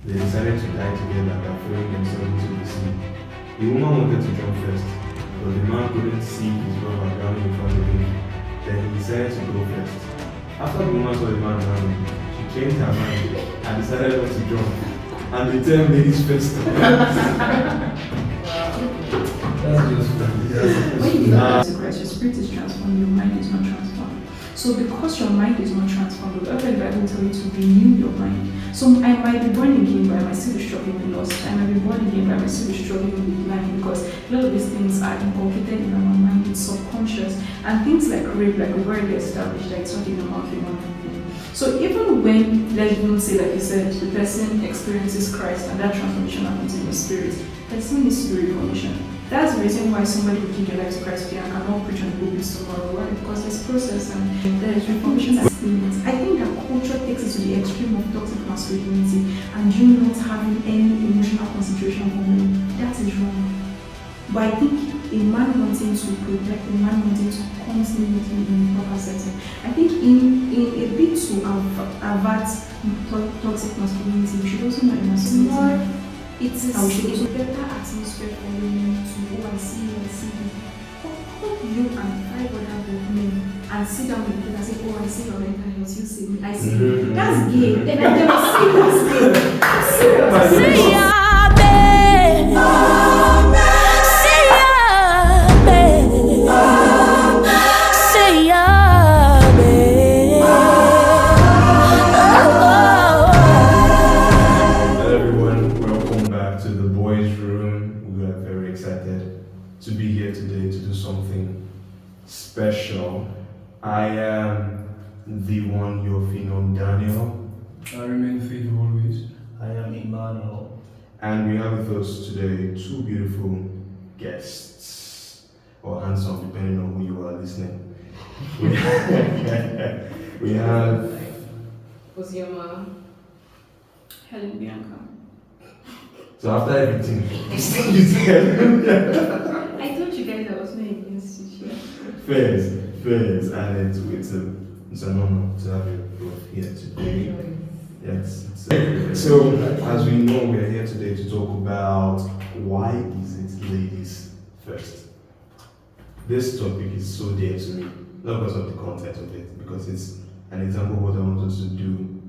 they decided to die together by throwing themselves into the sea. The woman wanted to jump first, but the man couldn't see his brother drowning in front of him. Then he decided to go first. After the woman saw the man drowning, she changed her mind and decided not to jump. And the term ladies first. That's just funny. When you belong to Christ, your spirit is transformed, your mind is not transformed. So because your mind is not transformed, the Bible will tell you to renew your mind. So I might be born again, but I might still be struggling with lust. I might be born again, but I might still be struggling with lying, because a lot of these things are inculcated in our mind, it's subconscious. And things like rape, like we've already established, that it's not even a thing. So even when, let's even say, like you said, the person experiences Christ and that transformation happens in the spirit, the person needs to do reformation. That's the reason why somebody will give their life to Christ today and cannot preach on the pulpit tomorrow. Why? Because there's process and there's reformation that's needed. I think that culture takes it to the extreme of toxic masculinity and you not having any emotional concentration for men. That is wrong. But I think a man wanting to protect, a man wanting to constantly live in a proper setting, I think in a bit to avert toxic masculinity, we should also know masculinity. It is a better atmosphere for women to go and see you. Hope you and 5 other men and sit down with people and say, oh, I see your mental health, you see me, I see you. That's gay. Then I never see that's gay. Serious. To be here today to do something special. I am the one your phenom Daniel. I remain faithful always. I am Emmanuel. And we have with us today 2 beautiful guests, or handsome, depending on who you are listening. We have Osioma, Helen Bianca. So after everything, you said I told you guys I was not against it here. Fairs, and it's an honor to have you both here today. Yes. So as we know, we are here today to talk about why is it ladies first. This topic is so dear to me, not because of the content of it, because it's an example of what I want us to do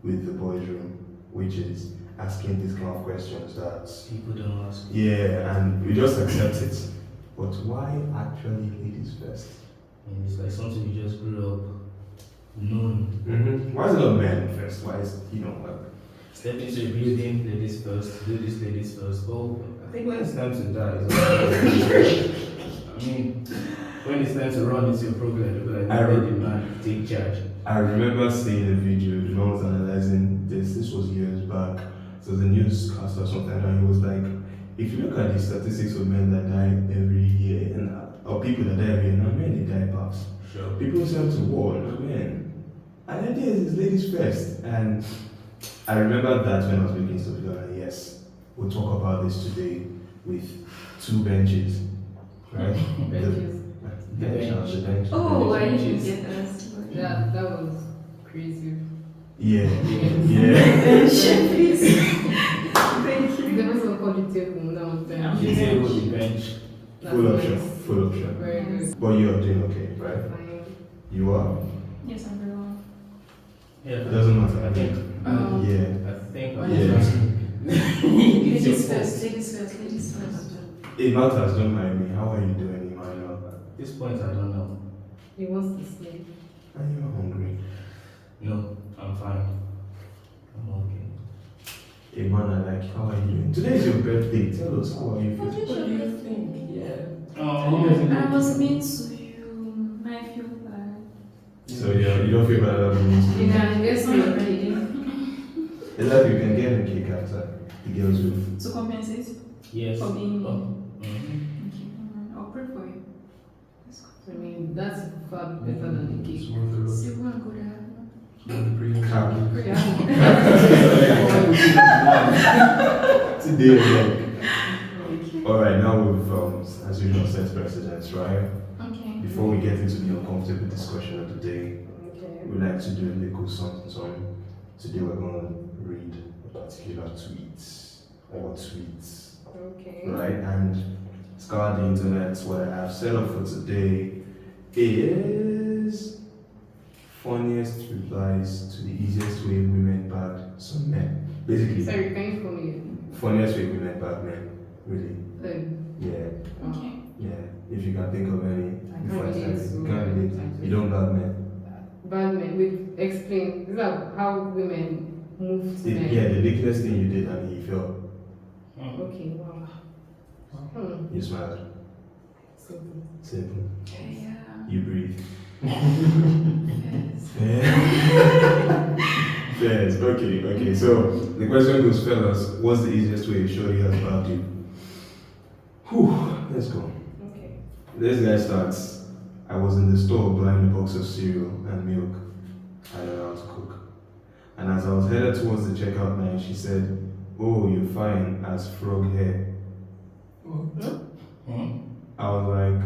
with the boys' room, which is asking these kind of questions that people don't ask. Yeah, and we just accept it. But why actually ladies first? And it's like something you just grew up knowing. Mm-hmm. Why is it not men first? Why is, like... Step into the building, ladies first, do this, ladies first. Oh, I think when it's time to die, it's I mean, when it's time to run, it's your problem. People like, let the man take charge. I remember seeing a video, the man was analyzing this was years back. So the newscast or something, and he was like, if you look at the statistics of men that die every year, or people that die every year, not men, they die fast. Sure. People sent to war, not men. And the idea is ladies first. And I remember that when I was making stuff, and yes, we'll talk about this today with 2 benches. Right? benches. The bench. Oh, I didn't get that. That was crazy. Yeah. Please. Thank you. The person called it table, that was bench. The table, the bench. Full option. Very good. But you're doing okay, right? Fine. You are? Yes, I'm very well. Yeah. It doesn't matter. I think. Yeah. I think. Yeah. Ladies first. It matters, don't mind me. How are you doing, Emmanuel? At this point, I don't know. He wants to sleep. Are you hungry? No, I'm fine. I'm okay. Emmanuel, how are you doing? Today is your birthday. Tell us, how are you feeling? What do you think? Yeah. I was mean to you. I feel bad. So you don't feel bad about me? You can guess me already. It's like you can get a cake after the girls will. To compensate Yes. for being me. Mhm. Okay. I'll pray for you. I mean, that's far better than the cake. It's worth the road. So you want to go there? The prayer. Today, Alright, now we've, as usual, set precedents, right? Okay. Before we get into the uncomfortable discussion of the day, Okay. we like to do a little something. Today we're going to read a particular tweet or tweets, Okay. right? And scour the internet. What I have set up for today is funniest replies to the easiest way women bag some men. Basically, Sorry, can you call me? funniest way women bag men. Really, yeah, Okay. yeah. If you can think of any, I you can't find relate something. You to- can't relate. You don't bag men. Bad men. Wait, explain. Is that how women move to men? Yeah, the latest thing you did and he fell. Okay, wow. You smiled. Simple. Simple. Yeah. You breathe. Yes. Yes. Okay. So the question goes, fellas, what's the easiest way to show you has bagged you? Whew, let's go. Okay. This guy starts. I was in the store buying a box of cereal and milk. I don't know how to cook. And as I was headed towards the checkout line, she said, "Oh, you're fine as frog hair." I was like,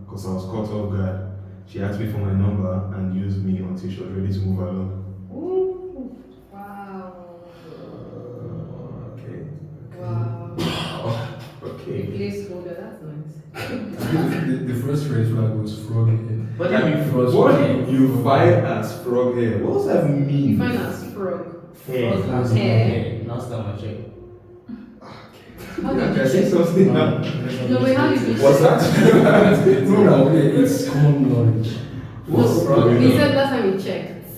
because I was caught off guard. She asked me for my number and used me until she was ready to move along. Ooh. Wow. Okay. Wow. A Okay. placeholder, that's nice. The first red flag was frog head. What do you mean frog? What you find as frog hair? What does that mean? You find us frog. hair. Frog hair. Last time I checked. How Yeah, did I you see check? something now. No, wait, how did you What's check? that? No, it's common knowledge. What's No, frog he hair? said last time he checked.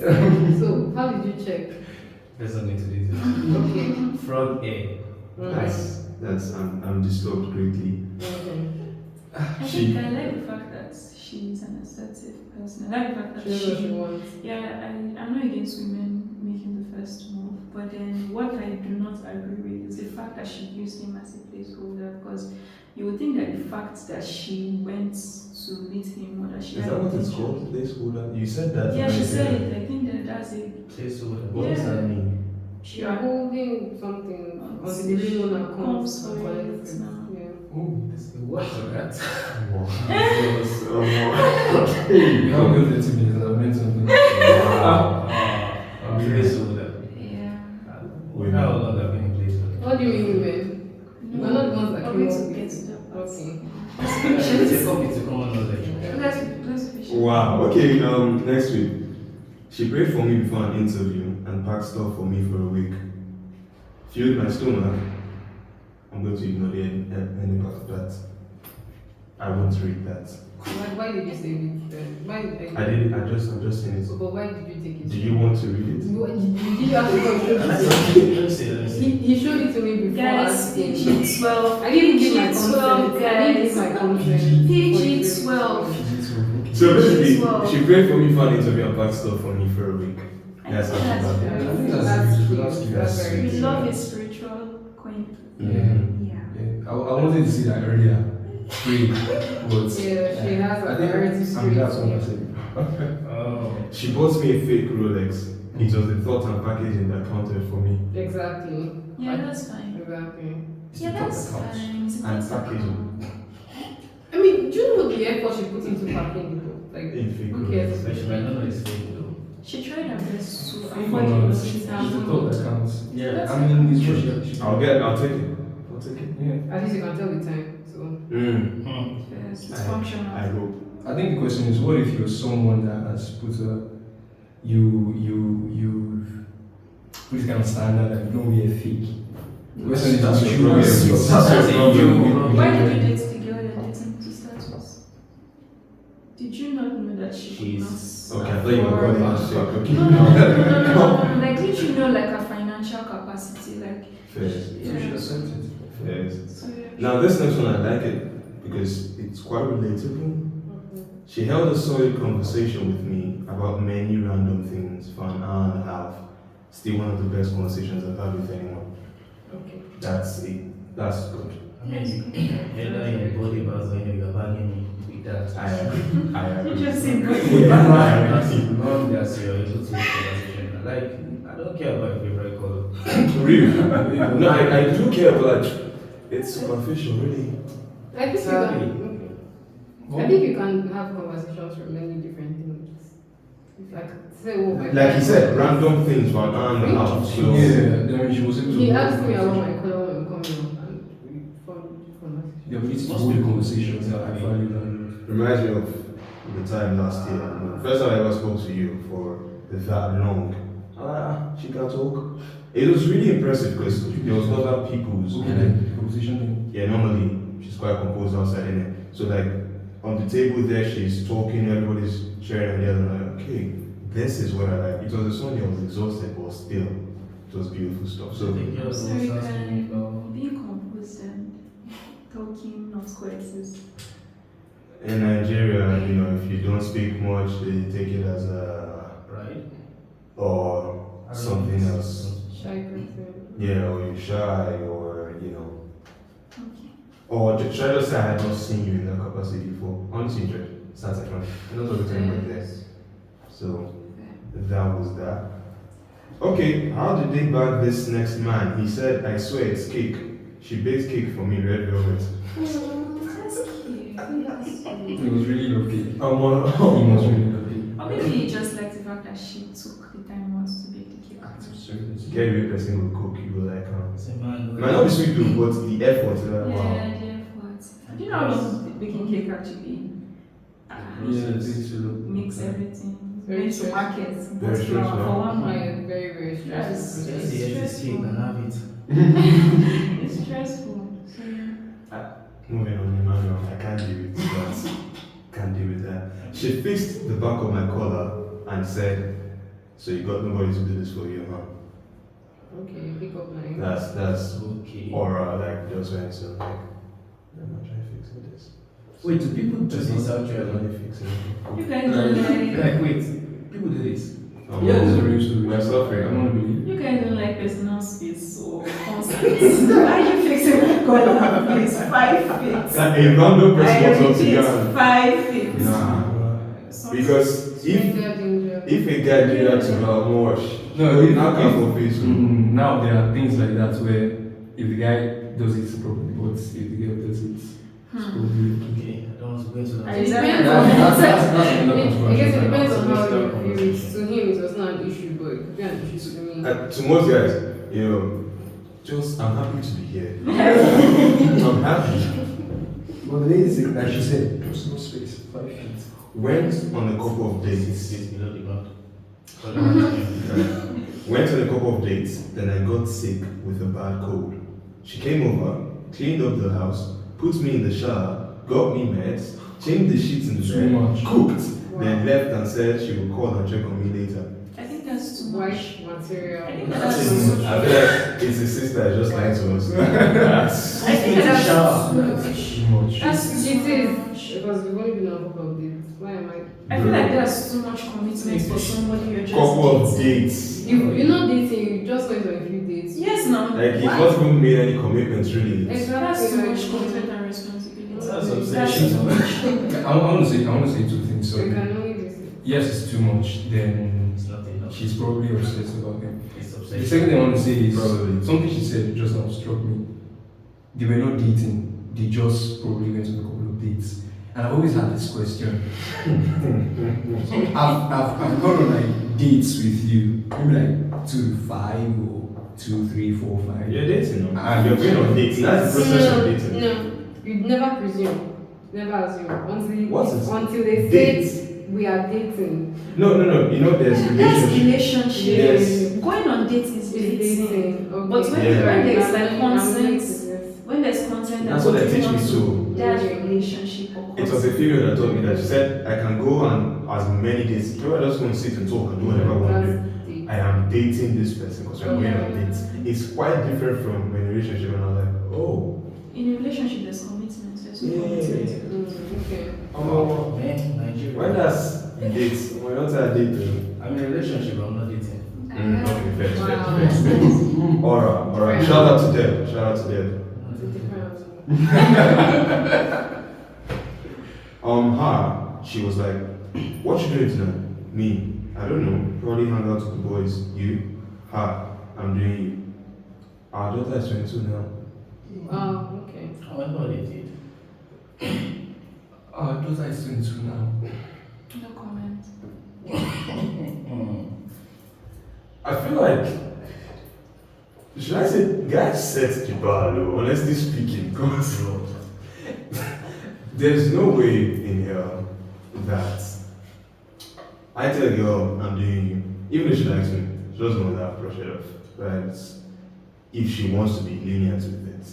So, how did you check? There's nothing to this. Okay. Frog hair. That's I'm disturbed greatly. Okay. I She- think I like the fact that she's an assertive person. I like the fact that She knows what she she. wants. Yeah, I'm not against women making the first move, but then what I do not agree with is the fact that she used him as a placeholder, because you would think that the fact that she went to meet him or that she Is had that what it's intention- called? Placeholder? You said that. Yeah, right she there. said it. I think that that's a. Placeholder. What does that mean? You're holding something until the real owner comes and collects it. now. Yeah. Oh, this is the word for that. Wow. You have a good 30 minutes, I meant something. Placeholder. Yeah. How long have you been in placeholder? What do you mean, women? We're not the ones that I'm came going up to with get it. to that part. Okay. It's a copy to common knowledge. Let's finish. Wow. Okay. Next week, she prayed for me before an interview and packed stuff for me for a week. Filled my stomach. I'm going to ignore the any part of that. I won't read that. Why did you say it then? Why? I'm just saying it. But why did you take it? Do you want to read it? Did you have to Let me see. He showed it to me before Guys, asking. PG-12. I didn't give my PG-12, consent. I didn't give guys. my consent. PG-12. So basically, Well- she prayed for me for an interview and packed stuff for me for a week. That's how she That's backed very it. I think That's that's cute. beautiful. That's cute. That's That's very We sweet. cute. love a spiritual queen. Mhm. Yeah. Yeah. I wanted to see that earlier. Free. But Yeah, she has a I think priority that's what I said. Oh. She bought me a fake Rolex. It was the thought and packaging that counted for me. Exactly. Yeah, that's fine. Exactly. It's Yeah, the thought that's that counts. fine. It's And just a packaging. count. I mean, do you know the effort she put into packing the book? Like, A fake who cares? Rolex. She might not know it's fake though. She tried her best to Free avoid or the not, luxury it's the town. thought that counts. Yeah. I mean, it's what she I'll take it. I'll take it. Yeah. At least you can tell the time. So, Yes, it's functional. I hope. I think the question is, what if you're someone that has put you put this kind of standard that you don't wear fake? The question is, That's would your you wear problem. fake? That's your problem. Why did you date the girl you're dating to start with? Did you not know that she could not? She's Okay, I thought you were calling it fake. Okay. No. Like, did you know like her financial capacity? Like, Fair. You should accept it. Fair. so yeah. Now this next one I like it because it's quite relatable. She held a solid conversation with me about many random things for an hour and a half. Still one of the best conversations I've had with anyone. okay. That's it. That's good. I mean, either in your body bars or you're bagging me with that. I agree. I agree. Just say good. As long as you're able to have conversation. Like, I don't care about your favorite color. Really? No, I do care, but like, it's superficial, really. I think Exactly. you can. Okay. I think you can have conversations from many different things. Like, say, oh, my Like he said, random things for an hour and a half. So Yeah, then she was able to. He hold asked the me about conversation. my color when I'm coming up, and we formed conversation. The ability to hold the conversation that I value that. reminds me of the time last year. The first time I ever spoke to you for that long. She can talk. It was really impressive because there was other people's. Okay, the conversation thing. Yeah, normally she's quite composed outside in it. So like on the table there, she's talking, everybody's sharing ideas, and I'm like, okay, this is what I like. It was a song that was exhausted, but still, it was beautiful stuff. So So you can be composed and talking, not coexist. in Nigeria, you know, if you don't speak much, they take it as a Right? or something else. Shy person. Yeah, or you're shy, or you know, Okay. or try to say I had not seen you in that capacity before. Honestly, sounds like fun. I don't know what I'm there. So that was that. Okay, how did they bag this next man? He said, I swear it's cake. She bakes cake for me, red velvet. That's cute. It was really lovely. It was Oh, really lovely. Or maybe he just liked the fact that she took the time out to bake the cake. get away person will cook, you will like, It's a man. might not be sweet though, but the effort, wow. Yeah, the effort. Do you know how long baking cake actually Yeah, it takes a lot. mix everything? Very Went to stressful. market, Very bought flour stressful. for one Yeah, month. very, very Yes. stressful. Just the It's cake and have it. It's stressful. So yeah. Moving on, Emmanuel, I can't deal with that. Can't deal with that. She fixed the back of my collar and said, so you got nobody to do this for you, huh? Okay, pick up my. That's Okay. or like just when it's like, I'm not trying to fix this. Wait, do people do Just this? inside Let you. me fix it. You guys don't like Like, wait. People do this. Yeah, this is a real story. We're suffering. I want to believe. you guys don't like personal space or constant. Why are you fixing my color? Please 5 feet. A random person I walks up to repeat, you and 5 feet. nah. Sorry. Because if Ginger. a guy did that to her, wash. No, you if- not come for face. Now there are things like that where if the guy does it properly, but if the girl does it, it's probably Okay, I don't want to go into that. It Exactly. depends That's- on that's another I controversial guess it thing. depends on how That's you another view it. To him, it was not an issue, but it could be an issue to me. To most guys, you know, just I'm happy to be here. I'm happy. But the lady said, like she said, personal space, 5 feet. Went on a couple of dates. It's below the ground. Went on a couple of dates, then I got sick with a bad cold. She came over, cleaned up the house, put me in the shower, got me meds, changed the sheets in the Too bed, much. cooked, Wow. then left and said she would call and check on me later. I think that's too much. White material. I think I that's feel too much. like it's his sister just lying to us. I think that's shower. too much. Too much. That's It too is much. because we've only been on a couple of dates. Why am I? I feel like that's too much commitment for somebody you're just Couple of dating. dates. You're not dating. You just went on a few dates. Yes, now. Like he's Why? not even made any commitments really. That's too much commitment and responsibility. That's That's obsession. too much. I want to say two things. So you So can only do it. yes, it's too much. Then It's not enough. she's probably obsessed about him. It's The obsession. second thing I want to say is Probably. something she said just now struck me. They were not dating. They just probably went on a couple of dates. And I've always had this question. I've gone on like dates with you, maybe like 2 to 5 or 2, 3, 4, 5. You're dating, no? And You're going on dates. That's the process of dating. No, you never presume. Never assume. What is until they date? say we are dating. No. You know there's That's relationship. relationship. Yes. Going on dates is Is dating. dating. Okay. But when, Yeah. when there's like I'm consent, yes. when there's consent, That's what they teach me so. too. That's relationship or It was a consent. figure that told me that she said I can go on as many dates. People are just going to sit and talk and do whatever I want to do. That's dating. I am dating this person because we're going on dates. It's quite different from when in a relationship and I'm like, oh. In a relationship, there's commitment. There's no Yeah. commitment. Okay. Oh, Man, Nigeria. when that's dates, we're not a date. I'm in a relationship, I'm not dating. Okay, fair. Wow. Alright. Shout out to them. Shout out to them. I'm not It's a dating. different. Her, she was like, what you doing tonight? Me, I don't know, probably hang out with the boys. You, her, I'm doing you. Our daughter is 22 now. Oh, okay. I went on a date. Our daughter is 22 now. No comment. I feel like, should I say, guys set the bar low, honestly speaking, because there's no way in hell that I tell a girl I'm doing you, even if she likes me, she doesn't want to have pressure of, right? If she wants to be lenient with it.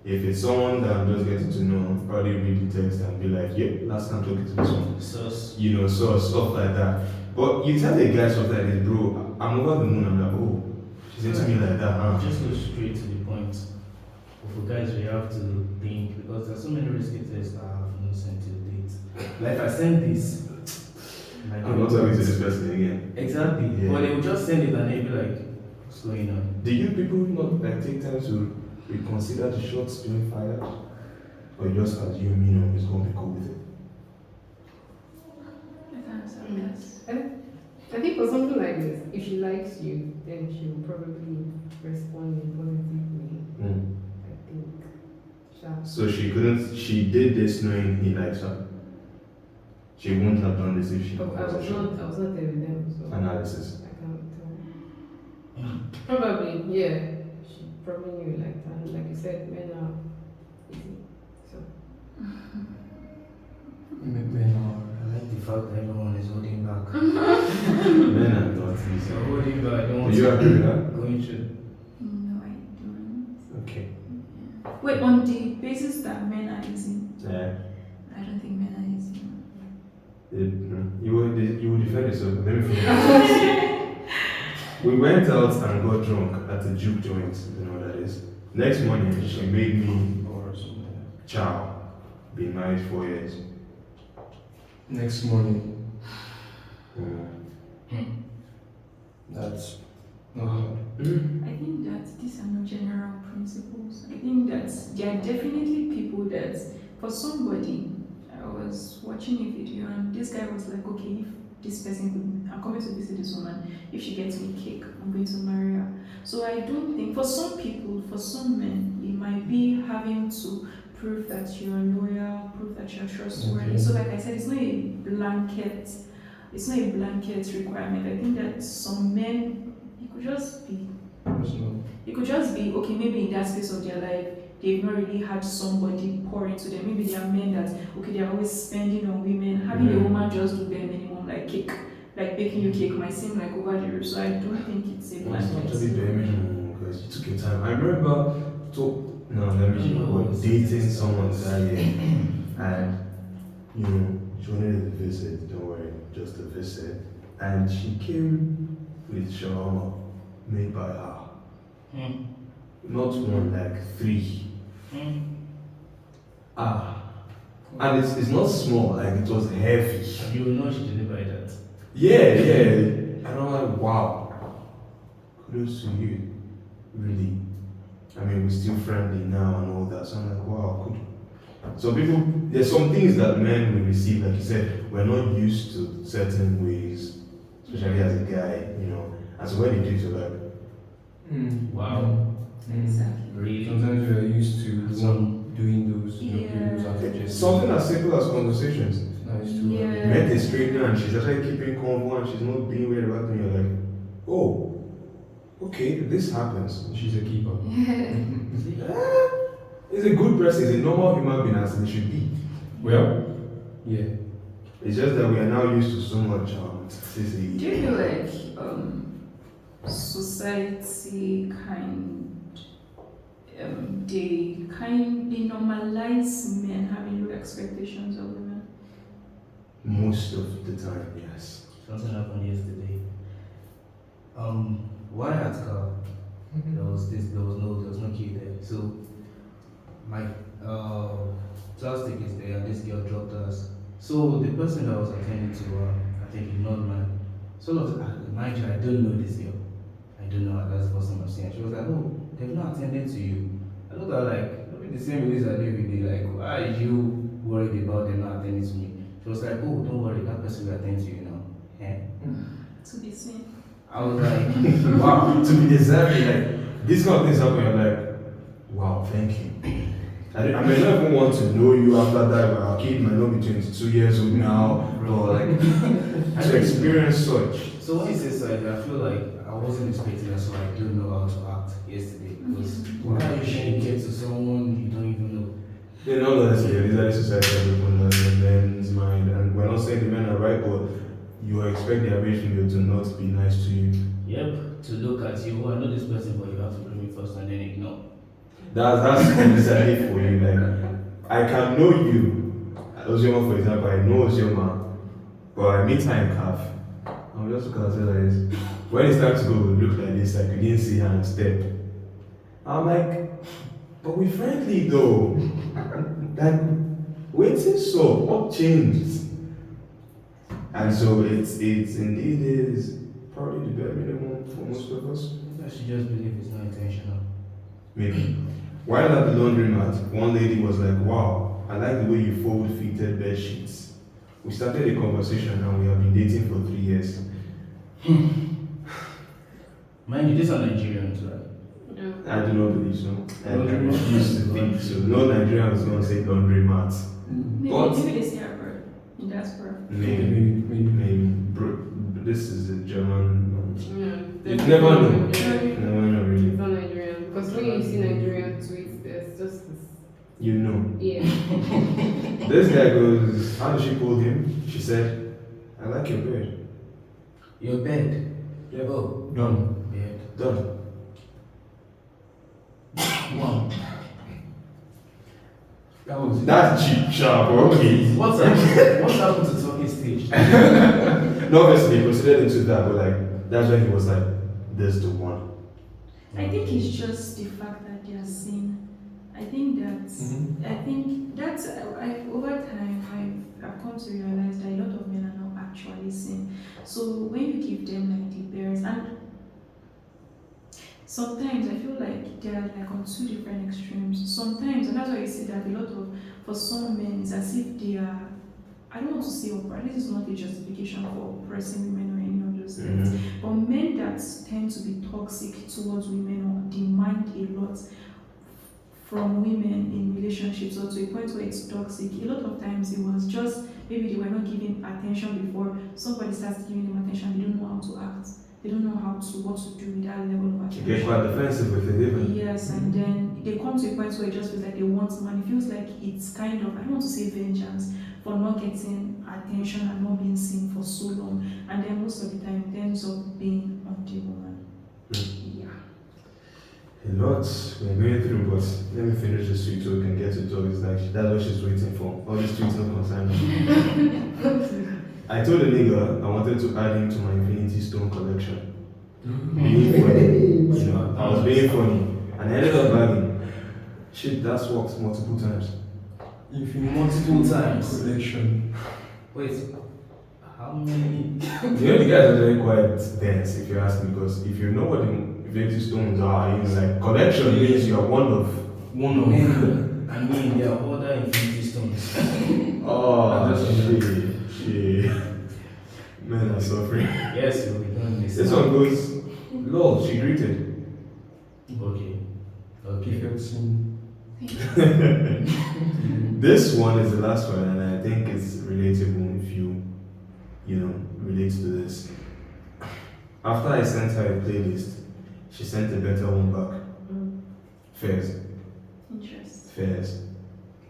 If it's someone that I'm just getting to know, probably read the text and be like, yep, last time talking to this one. Sus. You know, so stuff like that. But you tell a guy stuff like this, bro, I'm over the moon, I'm like, oh, she's into me like that, huh? Just go straight to the point. For guys, we have to think because there's so many risky tests I have no sent to date. Like if I send this, I'm not talking to this person again. Exactly. Yeah. But they will just send it and they'll be like, what's going on? Do you people not like take time to reconsider the shots being fired? Or you just assume, you know, it's gonna be cool with it? I can answer yes. I think for something like this, if she likes you, then she will probably respond in a positive way. I think. Sure. So she did this knowing he likes her. She wouldn't have done this if she I was not there with them, so analysis. I can't tell. Probably, yeah. She probably knew like that. Like you said, men are easy. So I like the fact that everyone is holding back. Men are not easy. So holding back, I don't Do want you to agree with that? going through. No, I don't. Okay. Wait, on the basis that men are easy, Yeah. I don't think men are easy. You will defend yourself. Let me finish. We went out and got drunk at the juke joint. You know what that is? Next morning, she made me Or something. chow. Been married 4 years. Next morning, Mm. that's not hard. I think that these are not general principles. I think that there are definitely people that, for somebody, I was watching a video and this guy was like, okay, if this person could, I'm coming to visit this woman, if she gets me cake, I'm going to marry her. So I don't think, for some people, for some men, it might be having to prove that you're loyal, prove that you're trustworthy. Okay. So like I said, it's not a blanket requirement. I think that some men, it could just be okay, maybe in that space of their life they've not really had somebody pour into them. Maybe they are men that okay, they're always spending on women. Having a woman just do bare minimum like cake, like baking you cake might seem like over the roof. So I don't think it's a It's blanket. actually bare minimum because you took your time. I remember dating someone that year and you know she wanted to visit, don't worry, just a visit. And she came with shawarma made by her. Not one, like 3. And it's not small, like it was heavy. You will know she didn't buy that. Yeah. And I'm like, wow. Kudos to you. Really. I mean, we're still friendly now and all that. So I'm like, wow, good. So people, there's some things that men will receive, like you said, we're not used to certain ways, especially as a guy, you know. And so when they do it, you're like, Wow. Exactly. Really? Sometimes we are used to the one doing those, Yeah. those something as simple as conversations. It's nice to Yeah. Met a stranger and she's actually keeping convo and she's not being weird about me. You're like, oh, okay, this happens. She's a keeper. He's a good person, he's a normal human being as he should be. Well, yeah. It's just that we are now used to so much toxicity. Do you feel like society they normalize men having low expectations of women? Most of the time, yes. Something happened yesterday. One article, there was no key there. So my plastic is there and this girl dropped us. So the person that was attending to her, I think ignored mine. So mind you, I don't know this girl. I don't know her, that's the first time I've seen her. She was like, oh, they've not attended to you. I looked at her like, look at the same ways I do every day, like, why are you worried about them not attending to me? She was like, oh, don't worry, that person will attend to you now. Yeah. To be seen. I was like, Wow, to be deserving, like, this kind of things happen, you're like, wow, thank you. I may not even want to know you after that, but our kid might not be 22 years old now, but like, to experience such. So when you say side, I feel like I wasn't expecting that, so I don't know how to act yesterday. Because why are you sharing kids to someone you don't even know? You know, honestly, these are the society that open the men's mind, and we're not saying the men are right, but you expect the average female to not be nice to you. Yep, to look at you, oh, I know this person, but you have to bring me first and then ignore. That's necessary for you. Like, I can know you. Ozioma, for example, I know Ozioma, but I meet her in calf. I'm just look at her like this. When it's time to go, we look like this, like we didn't see her and step. I'm like, but we friendly though. Like, waiting so, what changed? And so it's indeed is probably the bare minimum for most of us. I should just believe it's not intentional. Maybe. While at the laundromat, one lady was like, wow, I like the way you fold fitted bed sheets. We started a conversation and we have been dating for 3 years. Mind you, these are Nigerians, right? I do not believe so. I Laundry mat. refuse to think so. No Nigerian was going to say laundromat. But Maybe they say abroad in diaspora. maybe. Bro, this is a German. Yeah, You never know. Nigerian. Never know, really. It's not Nigerian. Because when you see Nigerian tweets, there's just this. You know. Yeah. This guy goes, how did she pull him? She said, I like your bed. Your bed. Yeah. Oh, Done. bed. Done. Wow. That was it. That's cheap, sharp, okay. What's happened to talking stage? No, obviously, he considered into that, but like, that's when he was like, this is the one. I think it's just the fact that they are seen. I think that's over time I've come to realize that a lot of men are not actually seen. So when you give them like the bears, and sometimes I feel like they are like on two different extremes. Sometimes, and that's why you see that a lot of, for some men, it's as if they are, I don't want to say oppressed, this is not a justification for oppressing women or any of those things. But men that tend to be toxic towards women or demand a lot from women in relationships, or to a point where it's toxic, a lot of times it was just maybe they were not giving attention before. Somebody starts giving them attention, they don't know how to act. They don't know what to do with that level of attention. You get quite defensive with it, even. Yes, and then they come to a point where it just feels like they want money. It feels like it's kind of, I don't want to say vengeance, for not getting attention and not being seen for so long. And then most of the time it ends up being on the woman. Yeah. A lot we're going through, but let me finish this tweet so we can get to Doris. Like, that's what she's waiting for. All these tweets not concern me. I told a nigga I wanted to add him to my Infinity Stone collection. Being funny. You know, I was being funny. And I ended up bagging. Shit, that's worked multiple times. If you Multiple times. collection. Wait, how many? You know, the guys are very quite dense, if you ask me, because if you know what the Infinity Stones are, you know, like, collection means you are one of. Men, I mean, there are other Infinity Stones. Oh, shit. Men are suffering. Yes, you'll be done this. This one goes, lol, she greeted. Okay. Okay. Perfect scene. This one is the last one, and I think it's relatable if you know, relate to this. After I sent her a playlist, she sent a better one back. Fairs. Interesting. Fairs.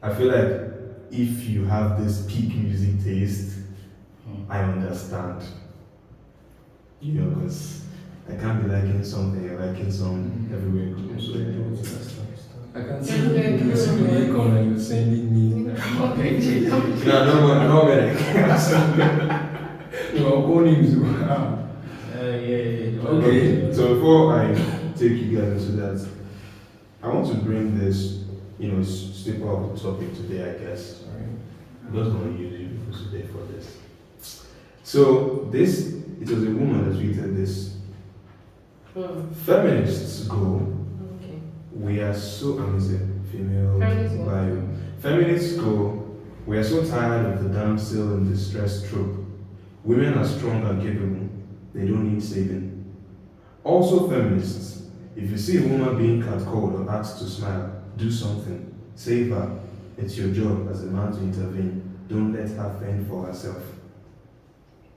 I feel like if you have this peak music taste, I understand. You know, because I can't be liking something, you're liking some everywhere. I can see you see the icon and you're sending me. No, man. No, I'll call names. Yeah. Okay, so before I take you guys into that, I want to bring this, you know, staple of the topic today, I guess. Sorry. I'm just going to use you because today for this. So, it was a woman that tweeted this. Feminists go, Okay. we are so amazing, female Feminists what? bio. Feminists go, we are so tired of the damsel in distress trope. Women are strong and capable, they don't need saving. Also feminists, if you see a woman being catcalled or asked to smile, do something. Save her. It's your job as a man to intervene. Don't let her fend for herself.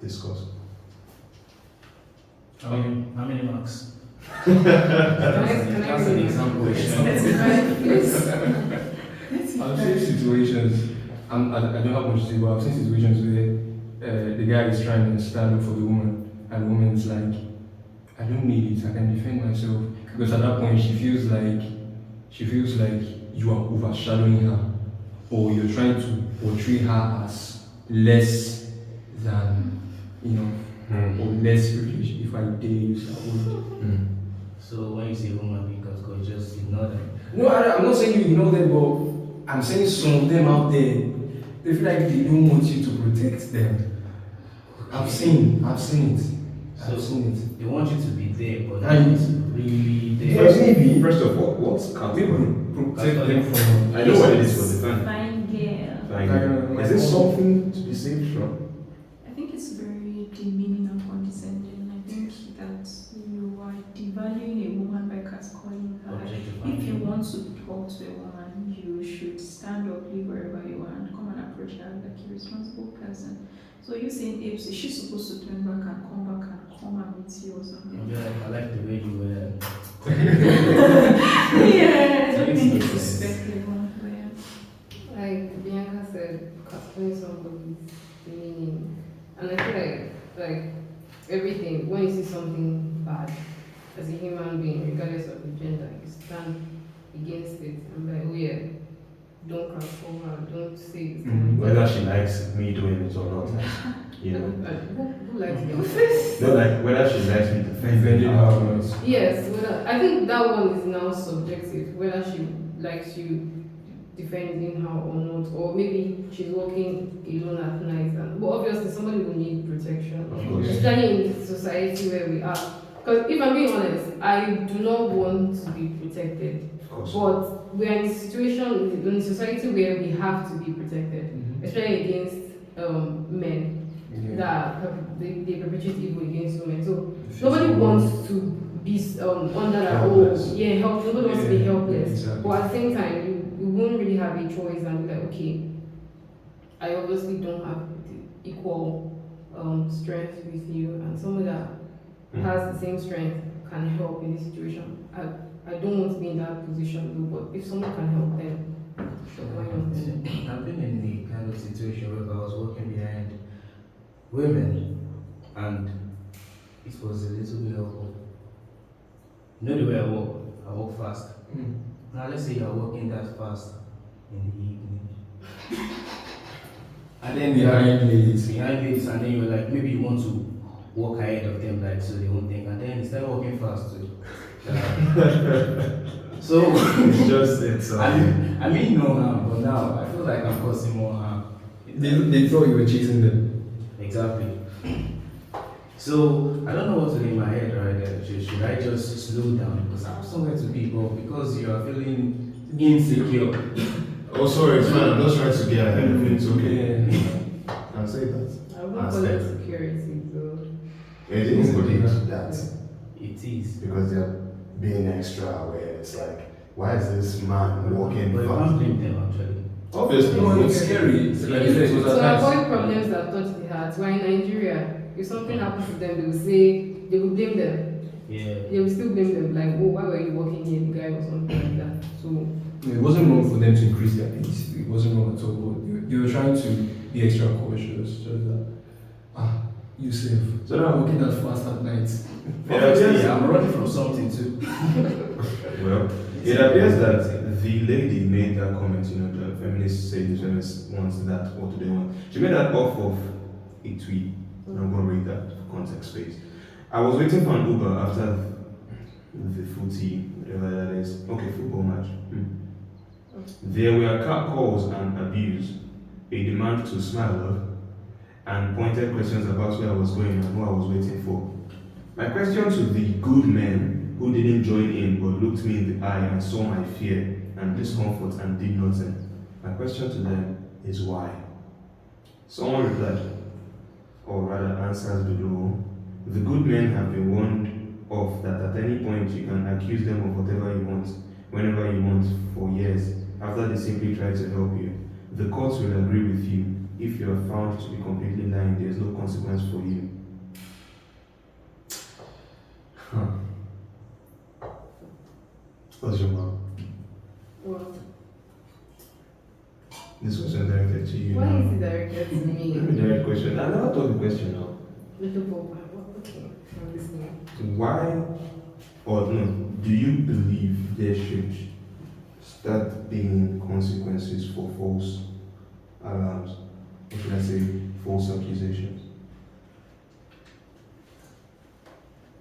Discuss. How many marks? That's an example. I've seen situations, I don't have much to say, but I've seen situations where the guy is trying to stand up for the woman, and the woman is like, I don't need it, I can defend myself. Because at that point, she feels like you are overshadowing her, or you're trying to portray her as less than, or less privileged, if I dare use that word. So when you say woman being cut, just ignore them. No, I'm not saying you ignore them, but I'm saying some of them out there, they feel like they don't want you to protect them. I've seen it. They want you to be there, but And- not really there. Yes, maybe. First of all, what's counterpoint? Protect them from. I know what it is for the fan. Fine girl. Like, is this something to be saved from? I think it's very demeaning and condescending. I think that you are devaluing a woman by catcalling her. If you want to talk to a woman, you should stand up, leave wherever you are, and come and approach her like a responsible person. So you saying, Apes, is she supposed to turn back and come and meet you or something? I like the way you were. Yeah, I don't think it's respectable. But yeah. Like Bianca said, casting somebody's meaning. And I feel like everything, when you see something bad, as a human being, regardless of the gender, you stand against it and like, oh yeah, don't control her, don't say this. Whether she likes me doing it or not, you know. Who likes me? No, like whether she likes me defending her. Yes, I think that one is now subjective, whether she likes you defending her or not, or maybe she's walking alone at night. But obviously, somebody will need protection, Of course. especially in the society where we are. Because if I'm being honest, I do not want to be protected. Of course. But we are in a situation, in a society where we have to be protected, especially against men that they perpetrate evil against women. So nobody wants to be under that Helpless. nobody wants to be helpless. Exactly. But at the same time, you won't really have a choice and be like, okay, I obviously don't have the equal strength with you, and someone that has the same strength can help in this situation. I don't want to be in that position though, but if someone can help them, why not? I've been in the kind of situation where I was working behind women, and it was a little bit of, you know the way I walk fast. Now let's say you're walking that fast in the evening, and then Behind ladies. and then you're like, maybe you want to walk ahead of them, like, so they won't think, and then you start walking fast too. So I mean no harm, but now I feel like I'm causing more harm. They thought you were chasing them. Exactly. So I don't know what to do in my head right there. Should I just slow down because I have somewhere to be, but because you are feeling insecure? Oh, sorry, it's fine. I'm just trying to get ahead of it. It's okay. Yeah. I'll say that. I won't call it security though. It is what it is. That. It is. Because they're being extra aware. It's like, why is this man walking But you fast? can't blame them actually. Obviously. No, it's scary. Like you said, it was To attacks. avoid problems that touch the heart, we're in Nigeria. If something happens to them, they will say, they will blame them. Yeah. They will still blame them, like, oh, why were you walking here, the guy, or something like that. So, It wasn't wrong for them to increase their pace. It wasn't wrong at all. But they were trying to be extra cautious. Just that, you safe. So now I'm walking that fast at night. Obviously, I'm running from something too. Well, it appears that the lady made that comment, you know, the feminists say the feminists wants that, what do they want? She made that off of a tweet. And I'm going to read that for context space. I was waiting for an Uber after the footy, whatever that is. Okay, football match. There were cat calls and abuse, a demand to smile up, and pointed questions about where I was going and who I was waiting for. My question to the good men who didn't join in but looked me in the eye and saw my fear and discomfort and did nothing. My question to them is why? Someone replied, or rather answers below, the good men have been warned of that at any point you can accuse them of whatever you want, whenever you want, for years. Have after they simply try to help you. The courts will agree with you. If you are found to be completely lying, there is no consequence for you. Huh. What's your mom? Well, This question directed to you. why now. is it directed to me? Very direct question. I never thought the question now. Little Bob. Okay, I'm listening. Why or no, do you believe there should start being consequences for false alarms? Or should I say false accusations?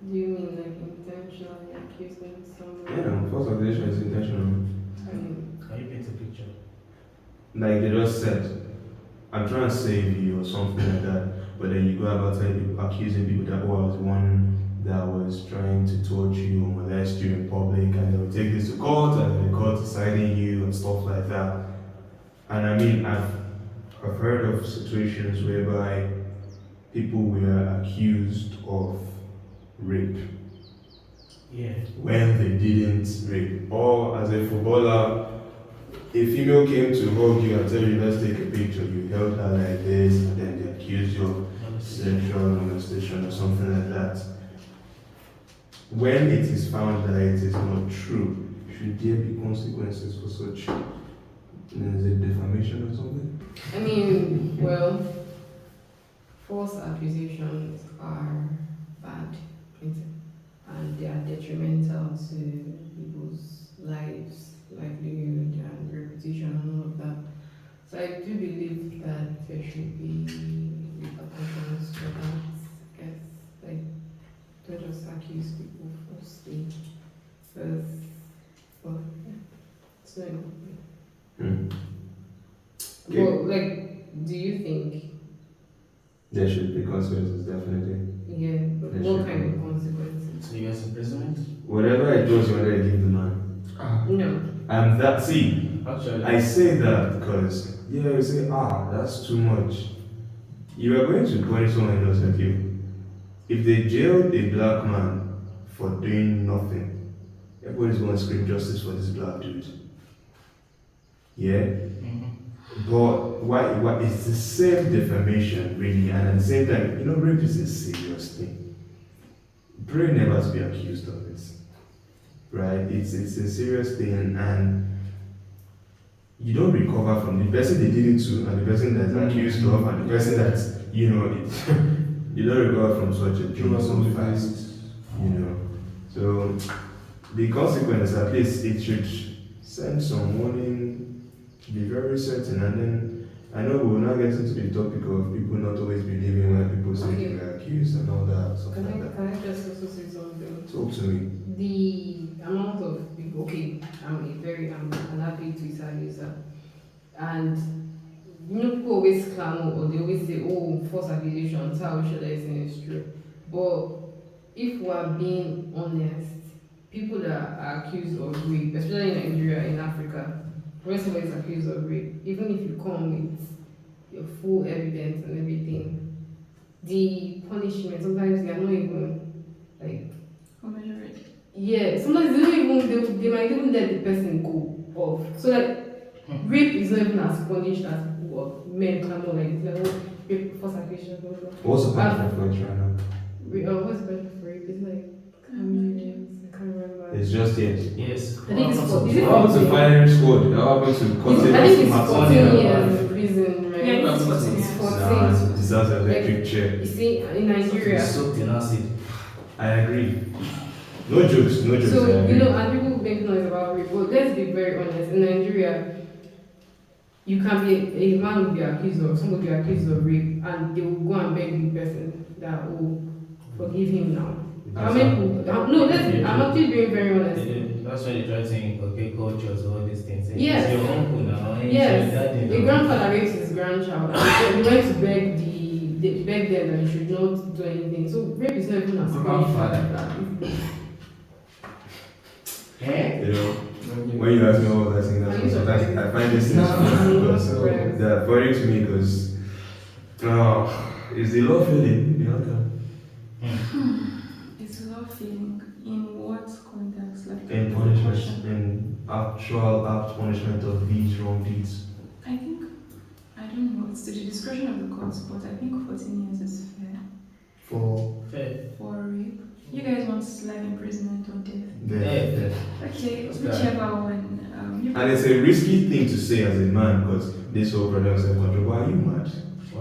Do you mean like intentionally accusing someone? Yeah, false accusation is intentional. Can you paint a picture? Like they just said, I'm trying to save you or something like that, but then you go about accusing people that, oh, I was the one that was trying to torture you or molest you in public, and they'll take this to court, and the court deciding you and stuff like that. And I mean, I've heard of situations whereby people were accused of rape Yeah. when they didn't rape. Or as a footballer, a female came to hug you and tell you, let's take a picture. You held her like this, and then they accused you of sexual molestation or something like that. When it is found that it is not true, should there be consequences for such? Is it defamation or something? I mean, well, false accusations are bad, and they are detrimental to people's lives, livelihood, and reputation, and all of that. So I do believe that there should be repercussions for that. I guess, like, don't just accuse people falsely, because, well, yeah, it's not enough. Hmm. Well, like, do you think? There should be consequences, definitely. Yeah, but There what should kind be. of consequences? So US imprisonment? Whatever it was you wanted to give the man. No. And that, see, Actually, I say that because, you say, that's too much. You are going to punish someone who doesn't you. If they jailed a black man for doing nothing, everybody's going to scream justice for this black dude. Yeah? But why it's the same defamation, really, and at the same time, rape is a serious thing. Pray never to be accused of it. Right? It's a serious thing, and you don't recover from the person they did it to, and the person that's accused of, and the person that's, you don't recover from such a thing so fast. So the consequence, at least, it should send some warning, be very certain, and then I know we will not get into the topic of people not always believing when people say they were accused and all that, stuff like that. Can I just also say something? Talk to me. The amount of people, okay, I'm an avid Twitter user, and people always clamor or they always say, oh, false accusations, how should I say it's true? But if we are being honest, people that are accused of rape, especially in Nigeria, in Africa, when somebody is accused of rape, even if you come with your full evidence and everything, the punishment, sometimes they are not even like. Commensurate. Yeah, sometimes they don't even, they might even let the person go off. So like, rape is not even as punished as what men can know, like rape, false accusation, blah, blah, blah. What's the punishment for it right now? What's the punishment for rape? It's like, how many years? I can't remember. It's just yes. yes. I think it's for, is it What happened to firing squad? What happened to cutting I think it's off 14 Martin? years in prison, right? Yeah, I think it's 14 It's years. 14. Nah, it deserves an electric chair. You see, in Nigeria, Soaked in acid. I agree. No jokes, I so, agree. and people make noise about rape, but let's be very honest, in Nigeria, you can be, a man will be accused of, somebody will be accused of rape, and they will go and beg the person that, oh, forgive him now. How many people, no, I'm actually being very honest. That's why they try to inculcate cultures, all these things. Yes. It's your uncle now. It's Yes, your daddy a now. grandfather rapes his grandchild, and he went to beg them that he should not do anything. So rape is not even as Grandfather. like that. When you ask me all that thing, Are you sometimes surprised? I find this things I'm funny not because surprised. they're funny to me because is the love feeling the outcome? It's love feeling in what context? Like In punishment, in actual apt punishment of these wrong deeds? I think, I don't know, it's to the discretion of the courts, but I think 14 years is fair For Fair. for rape. You guys want life imprisonment or death? death. Okay, Okay. whichever one. And it's a risky thing to say as a man because this whole problem of self-control. Why are you mad?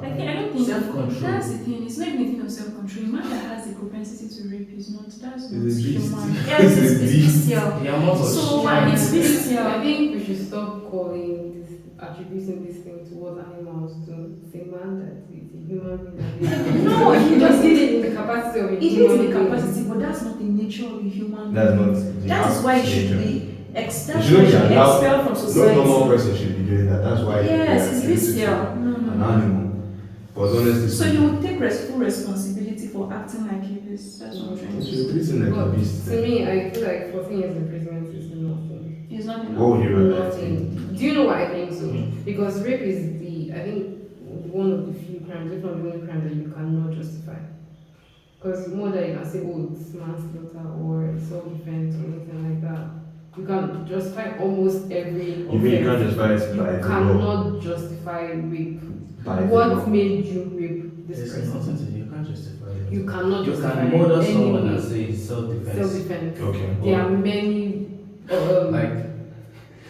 I don't think Self-control. that's the thing. It's not even a thing of self-control. A man that has the propensity to rape is not. That's not It's a beast. human. Yes, it's bestial. The amount of So shame. it's bestial. I think we should stop calling this, attributing this thing towards animals to say man that it's a human being that did it. No, he just just did did it in the capacity of a It is human the being. capacity, but that's not the nature of a human That's being. not. the That is why it should nature. be that's It why shouldn't it be should be allowed. expelled from No society. normal person should be doing that. That's why. Yes, they it's are treated bestial. to No, An no. animal. But honestly, So you would take full responsibility for acting like a beast. That's what I'm trying to you're say. treating like a But beast. to me, I feel like 14 years imprisonment is nothing. It's not enough. What would you rather? Nothing. Do you know why I think so? Because rape is I think, one of the few crimes, if not the only crime that you cannot justify. Because more that you can say, oh, it's manslaughter or self-defense or anything like that. You can justify almost every You mean you can't offense. justify it You by the law? cannot justify rape. By the What law. made you rape this There's person? nothing to do. You can't justify it. You cannot You justify can murder any someone way. and say it's self-defense. Self-defense. Okay. There are many Like,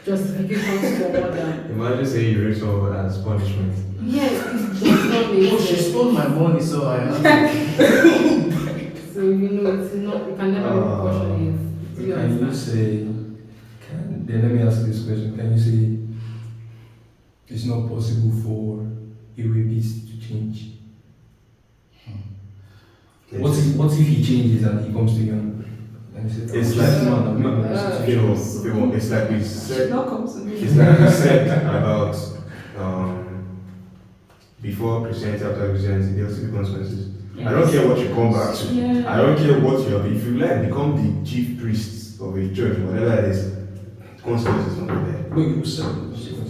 justifications for murder. Imagine saying you rape someone as punishment. Yes, it does not make oh, she sense. stole my money, so I have to. So you know, it's not. You can never be proportionate. Do you Can you understand? say, then let me ask you this question. Can you say it's not possible for a rapist to change? What if he changes and he comes to you and he says, It's "Oh, like- this man, I'm not gonna It's like we Should said. not come to me. It's like we said about before Christianity, after Christianity, there will still be consequences. I don't care what you come back to. Yeah. I don't care what you are. If you like become the chief priest of a church, whatever it is, consequences will be there. No, you said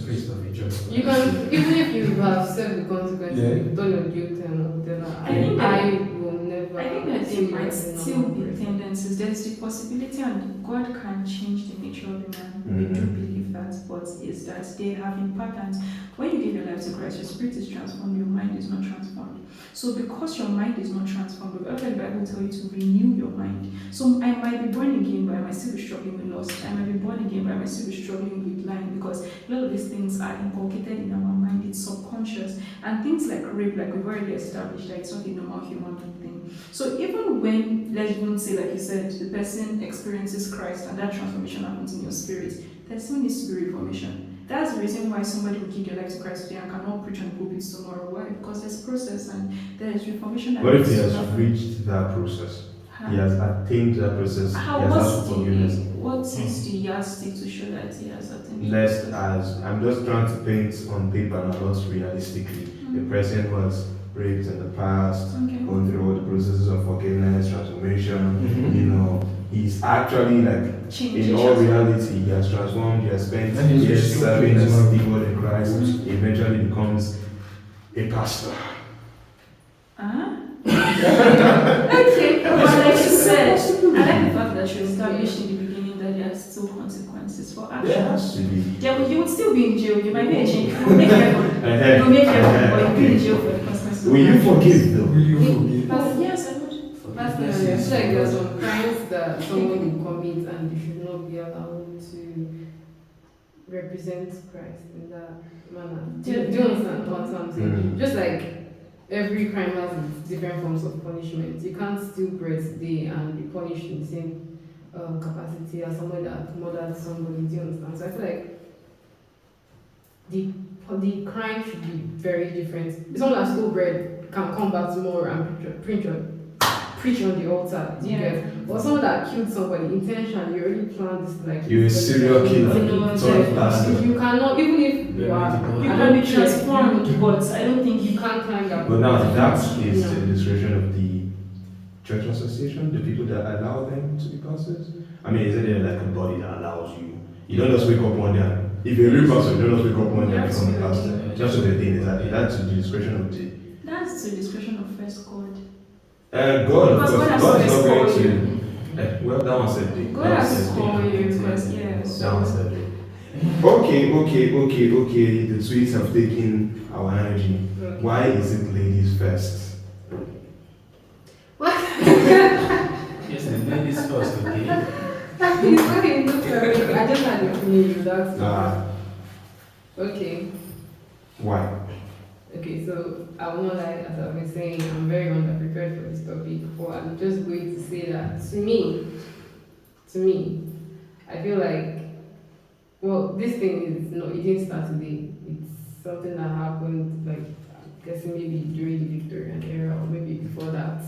Priest of a church. You can, even if you have served the consequences, Yeah. you've done your duty and whatever. I think that- I will never. I think that see there you might as a still normal be person. tendencies. There is the possibility, and God can change the nature of a man. We do believe that, but is that they have in patterns. When you give your life to Christ, your spirit is transformed, your mind is not transformed. So because your mind is not transformed, whatever the Bible tells you to renew your mind. So I might be born again, but I might still be struggling with lust. I might be born again, but I might still be struggling with lying, because a lot of these things are inculcated in our mind. It's subconscious. And things like rape, like we've already established, that it's not a normal human thing. So even when, let's even say, like you said, the person experiences Christ and that transformation happens in your spirit, there still needs to be reformation. That's the reason why somebody will give their life to Christ today and cannot preach on the pulpit tomorrow. Why? Because there's process and there's reformation. That What if he needs to has happen. reached that process? How? He has attained that process. How? He has What's asked for forgiveness. what is the yardstick to show that he has attained? Less as I'm just trying to paint on paper and not realistically. The person who has raped in the past, Okay. going through all the processes of forgiveness, transformation, you know, he's actually like, Change in all reality, he has transformed, he has spent And he's years still serving as doing steward in Christ, he eventually becomes a pastor. Ah. Okay, but like you said, I like the fact that you established in the beginning that there are still consequences for There action. has to be. Yeah, but you would still be in jail. You might be in jail. You will make heaven. You will make heaven, but you'll be in jail for the consequences. Will you forgive though? Will you forgive? Yes, I would. Personally, I feel like there are some crimes that someone will commit and they should not be allowed to represent Christ in that manner. Do you understand what I'm saying? Just like every crime has its different forms of punishment. You can't steal bread today and be punished in the same capacity as someone that murdered somebody. Do you understand? So I feel like the crime should be very different. Someone that stole bread can come back tomorrow and preach on the altar. Do you Yeah. get? Or someone that killed somebody intentionally, you already planned this like You're a serial killer. Yeah. Bastard. You cannot, even if you are, You I can be don't care, transformed, but I don't think you you can't climb that. But now that is No. the discretion of the church association, the people that allow them to be pastors. I mean, isn't there like a body that allows you? You don't just wake up one day and, if you're a real pastor, you don't just wake up one day and become a pastor. Just what the thing is that that's to the discretion of the that's the discretion of first God. God, of Because course, God has God is always not going called to. you. Well, that one said it. Go That one ahead said and it. call you because yeah. That one said it. Okay. The tweets have taken our energy. Why is it ladies first? Yes, the ladies first, okay? It's okay, no problem. I just had to finish you. That's okay. Why? Okay, so I will not lie, as I've been saying, I'm very underprepared for this topic, but I'm just going to say that to me, I feel like, well, this thing is no, it didn't start today. It's something that happened, like, I'm guessing maybe during the Victorian era or maybe before that.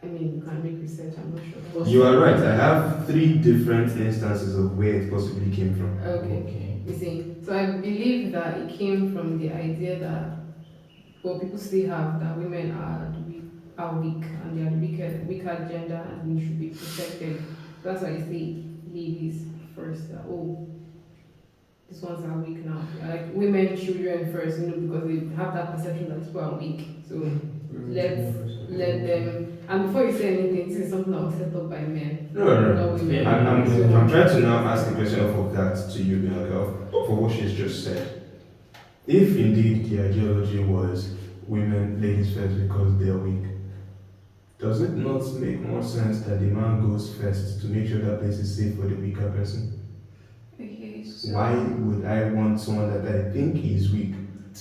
I mean, you can make research, I'm not sure. You are right. I have 3 different instances of where it possibly came from. Okay. You see, so I believe that it came from the idea that, well, people still have that women are weak and they are the weaker gender and we should be protected. That's why I say ladies first. That, oh, these ones are weak now. Like women, children first, because they have that perception that people are weak. So let them. And before you say anything, this is something that was set up by men. No. Not women. I'm trying to now ask a question off of that to you, Bianca, for what she's just said. If indeed the ideology was women, ladies first because they are weak, does it not make more sense that the man goes first to make sure that place is safe for the weaker person? Okay, so Why would I want someone that I think is weak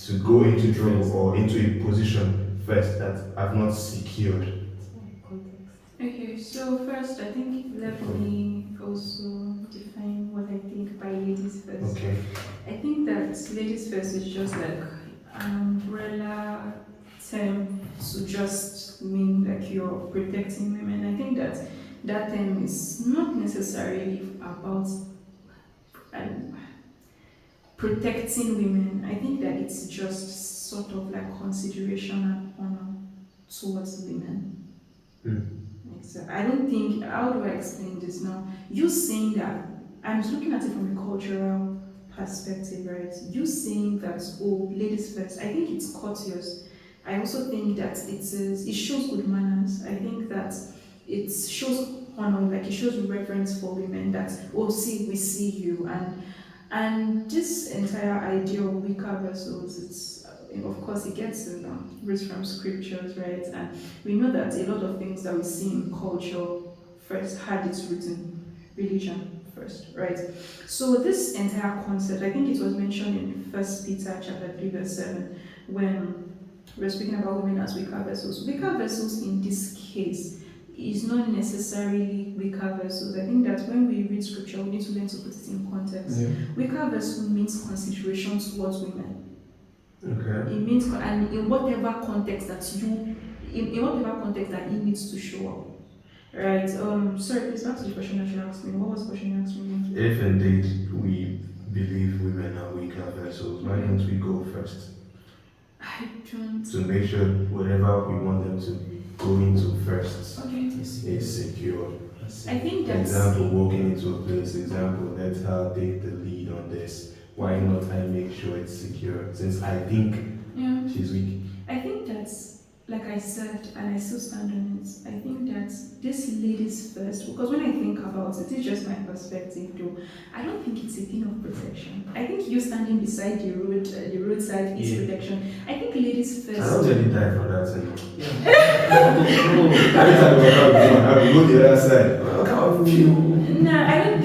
to go into trouble or into a position first that I've not secured? Okay, so first, I think let me also define what I think by ladies first. Okay. I think that ladies first is just like an umbrella term to just mean like you're protecting women. I think that that term is not necessarily about protecting women. I think that it's just sort of like consideration and honor towards women. So I don't think, how do I explain this now? You saying that, I'm looking at it from a cultural perspective, right? You saying that, oh, ladies first, I think it's courteous. I also think that it shows good manners. I think that it shows honor, like it shows reverence for women that, oh, see, we see you. And this entire idea of weaker vessels, it's of course it gets roots from scriptures, right? And we know that a lot of things that we see in culture first had its roots in religion first, right? So this entire concept, I think it was mentioned in 1 Peter chapter 3 verse 7 when we're speaking about women as weaker vessels. Weaker vessels in this case is not necessarily weaker vessels. I think that when we read scripture, we need to learn to put it in context. Yeah. Weaker vessel means consideration towards women. Okay. It means, and in whatever context that in whatever context that it needs to show up. Right? Sorry, please ask the question that you asked me. What was the question you asked me? If indeed we believe women are weaker vessels, why don't we go first? I don't. To make sure whatever we want them to go into first Okay. is secure. I think that's. Example, walking into a place. Example, let her take the lead on this. Why not I make sure it's secure? Since I think she's weak. I think that's, like I said, and I still stand on it, I think that this ladies first, because when I think about it, it's just my perspective though, I don't think it's a thing of protection. I think you standing beside the roadside is protection. I think ladies first. I don't really die for that thing. Every time I will go the other side. No, I don't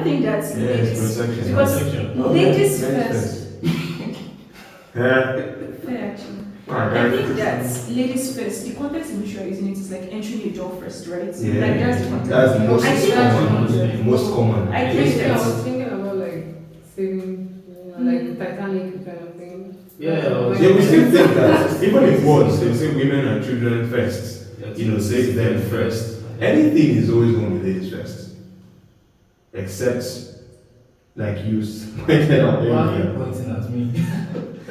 think that's Yes, protection. because ladies first. Yeah. Fair actually. I think that ladies first, the context in which you are using it is like entering a door first, right? Yeah. Like that's the context. That's the most I think common. Most common. I think I was that. thinking about like saving, like Titanic kind of thing. Yeah, Yeah, we still think that. Even in words, they say women and children first. Save them first. Anything is always going to be ladies first. Except, like you pointed out earlier. Pointing at me.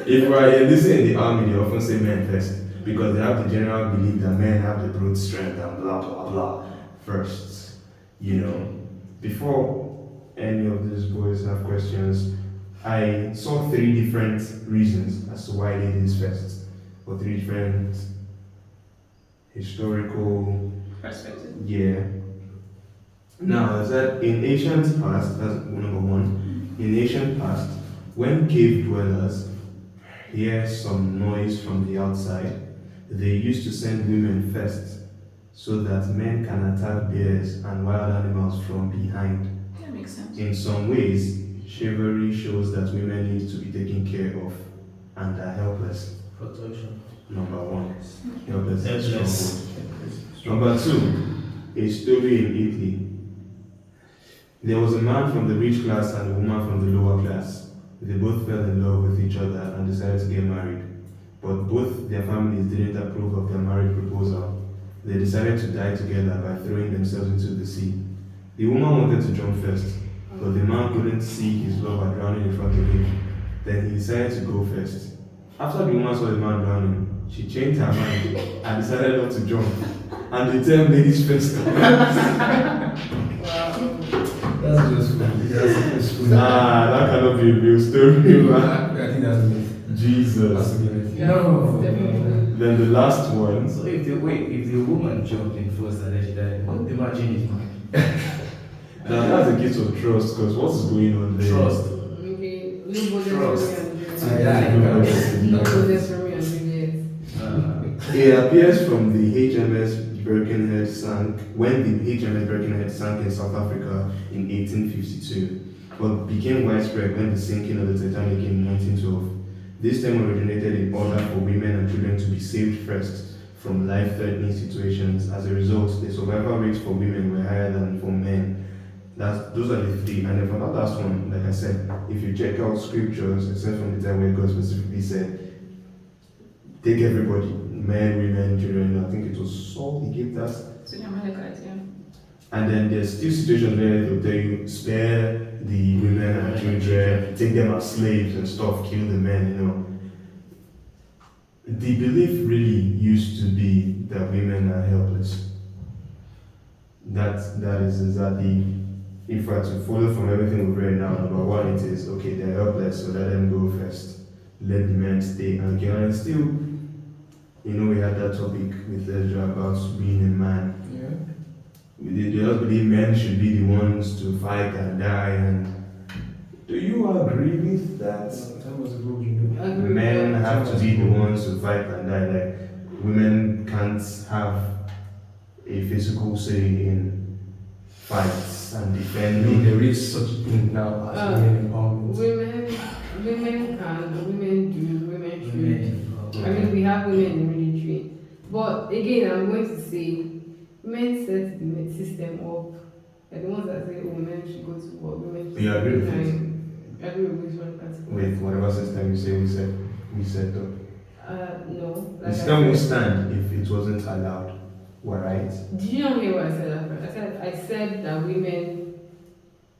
If we are in the army, they often say men first. Because they have the general belief that men have the brute strength and blah blah blah first. Before any of these boys have questions, I saw 3 different reasons as to why ladies first. Or 3 different historical, Perspective. yeah. Now, I said in ancient past, that's number one. In ancient past, when cave dwellers hear some noise from the outside, they used to send women first so that men can attack bears and wild animals from behind. That makes sense. In some ways, chivalry shows that women need to be taken care of and are helpless. Protection. Number one, helpless and Helpless. strong. Number two, a story in Italy. There was a man from the rich class and a woman from the lower class. They both fell in love with each other and decided to get married. But both their families didn't approve of their marriage proposal. They decided to die together by throwing themselves into the sea. The woman wanted to jump first, but the man couldn't see his lover drowning in front of him. Then he decided to go first. After the woman saw the man drowning, she changed her mind and decided not to jump. And they tell ladies first. That's just funny. That's funny. Nah, that cannot be a real story, man. I think that's a myth. That's Jesus. a myth. Yeah, No. definitely. Then the last one. So if the woman jumped in first and then she died, wouldn't the man change his mind? Now that's a case of trust, because what is going on there? Trust. Okay, no budget Trust. for me and Ah, Juliet. yeah, No budget for me and Juliet. It appears from the HMS Birkenhead sank when the HMS Birkenhead sank in South Africa in 1852, but became widespread when the sinking of the Titanic in 1912. This term originated in order for women and children to be saved first from life-threatening situations. As a result, the survival rates for women were higher than for men. Those are the three. And then for that last one, like I said, if you check out scriptures, except from the time where God specifically said, take everybody, men, women, children. I think it was Saul he gave that. So the Amalekites, yeah. And then there's still situations where they'll tell you, spare the women and children, take them as slaves and stuff, kill the men, you know. The belief really used to be that women are helpless. That is exactly, if I to follow from everything we've read now, number one, it is, okay, they're helpless, so let them go first. Let the men stay. And okay, and still, you know, we had that topic with Ezra about being a man. Yeah. They just believe men should be the ones to fight and die. And do you agree with that? That was a rule, you know. I agree with Men that. have to be the ones to fight and die. Like women can't have a physical say in fights and You know, defending. there is such a thing now as women empowerment. Women can, women do, women should. Women. I mean, we have women in the military. But again, I'm going to say, men set the system up. They're the ones that say, oh, men should go to war, women should You agree with stay it? behind. I agree with which one category. With whatever system you say we set up. No. The Like system I would said, stand if it wasn't allowed. What, right? did you not hear what I said at first? I said that women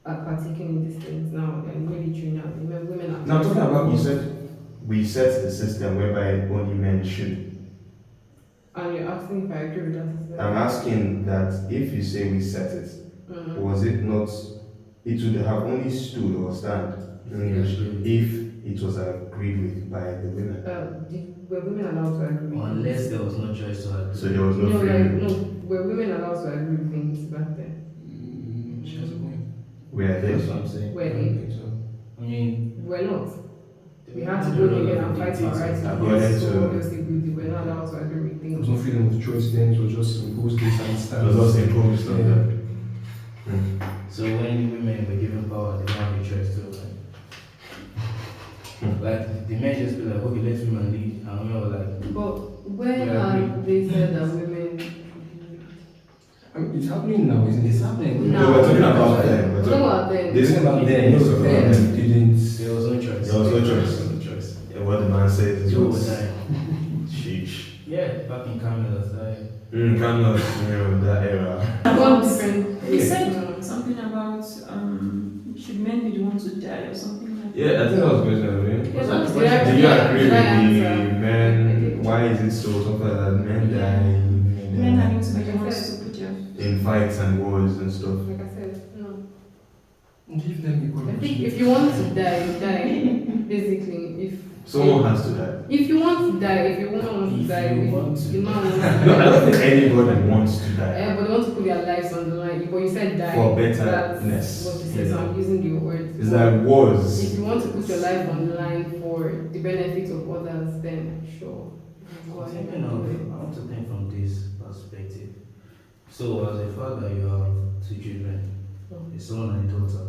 are partaking in these things now. They're in military now. Women are. Now, talking about, you said we set the system whereby only men should. And you're asking if I agree with that system? I'm asking that if you say we set it, Mhm. was it not, it would have only stood or stand in English if it was agreed with by the women. Were women allowed to agree? Unless there was no choice to agree. So there was no No, free like, will. no, were women allowed to agree with things back then? She has a point. Were That's they? what I'm saying. Were I don't they? think so. I mean, We're not. We had to go together and fight for our rights. According So to- obviously we're not allowed to agree with There was things. no freedom of choice then, it was just imposed this and It stands. was also imposed on Yeah. them. so when women were given power, they don't have a choice to like the men just be like, okay, let's women lead, and women were like, But when Yeah, I have they said that women? I mean, it's happening now, isn't it? it's happening. No. No, we're talking about them. We're What talking- about then? This is about them. No, It's about then them. didn't. There was no choice. There was no choice. There was no choice. Yeah, what the man says is Two were what's dying. sheesh. Yeah, back in Camelot, Cannot, you know, that era. One different. He said something about should men be the ones to die or something like that. Yeah, I think that was question. Yeah, that's Do the question. you agree with Did I the answer? men? Why is it so? Something like that. Men Men die having to be the ones to put your in fights and wars and stuff. Like I said, no. Give them equal I think opportunity. if you want to die, you die. Basically, if Someone has to die. If you want to die, if your woman wants to If die, you want to the man wants to No, I die. don't think anybody wants to die Yeah, but they want to put their lives on the line. But you said die. for That's betterness. what you said, so I'm using your words. It's like wars. If you want to put your life on the line for the benefit of others, then sure. Go ahead Thinking and of, do it. I want to think from this perspective. So, as a father, you have two children, a son and a daughter.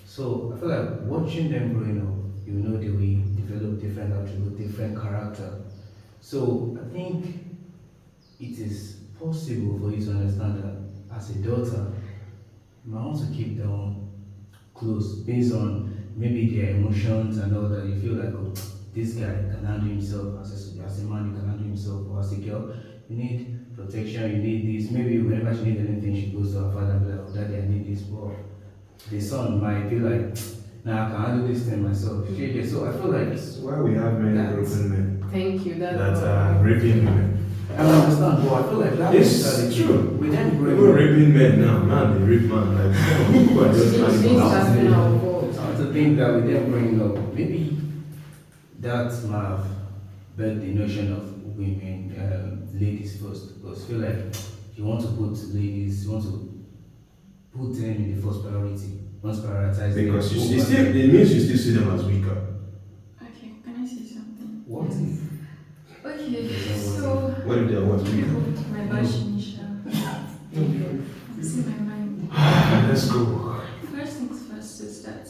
So, I feel like watching them growing up, you know they will develop different attributes, different character. So, I think it is possible for you to understand that as a daughter, you might want to keep them close based on maybe their emotions and all that. You feel like, oh, this guy can handle himself as a man, he can handle himself, or as a girl, you need protection, you need this. Maybe whenever she needs anything, she goes to her father and be like, oh, daddy, I need this. But the son might be like, nah, I can handle this thing myself. So I feel like That's why we have many That's- broken men Thank you. That's that all. are raping women. I understand, but I feel like that It's mentality, true. with them People growing up, raping men now, man, they rape man. Like, people are just It's animals. that's now, but I want to think that with them growing up, maybe that might have built the notion of women, ladies first. Because I feel like you want to put ladies, you want to put them in the first priority, you want to prioritize them. Because you over still, them. it means you still see them as weaker. Okay, can I say something? What Yes. if? Okay, so What if they are what weaker? my Bashinisha. See my mind. Let's go. First things first is that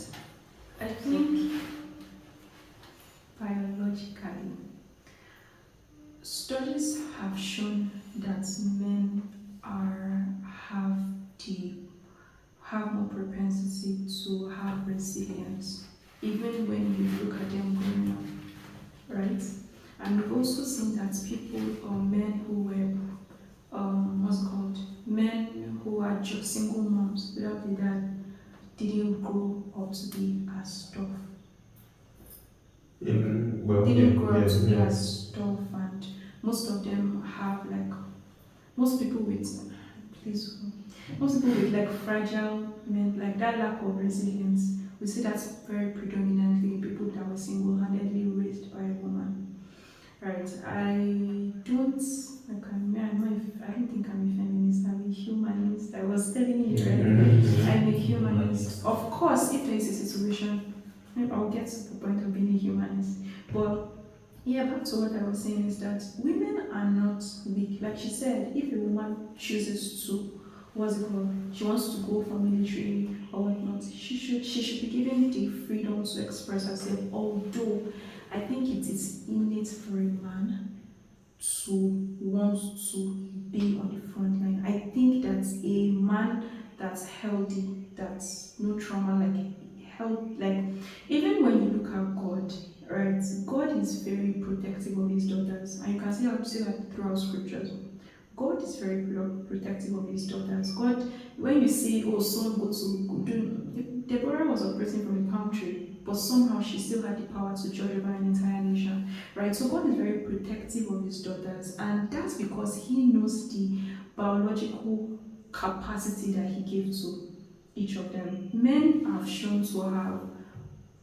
I think biologically, studies have shown that men have more propensity to have resilience, even when you look at them growing up, right? And we've also seen that people or men who were what's it called? Men who are just single moms without the dad didn't grow up to be as tough. Well, Didn't yeah, grow up to be yeah. as tough, and most of them have like most people with like fragile men, like that lack of resilience. We see that's very predominantly in people that were single-handedly raised by a woman. Right. I don't think I'm a feminist, I'm a humanist. I was telling you, right? I'm a humanist. Of course, if there is a situation, I'll get to the point of being a humanist. But yeah, back to what I was saying is that women are not weak. Like she said, if a woman chooses to, she wants to go for military or whatnot, she should be given the freedom to express herself. Although I think it is innate for a man to want to be on the front line. I think that a man that's healthy, that's no trauma, even when you look at God, right? God is very protective of his daughters, and you can see that throughout scriptures. God is very protective of his daughters. God, when you say, oh, son, go to do, Deborah was operating from a palm tree, but somehow she still had the power to judge over an entire nation, right? So God is very protective of his daughters, and that's because he knows the biological capacity that he gave to each of them. Men have shown to have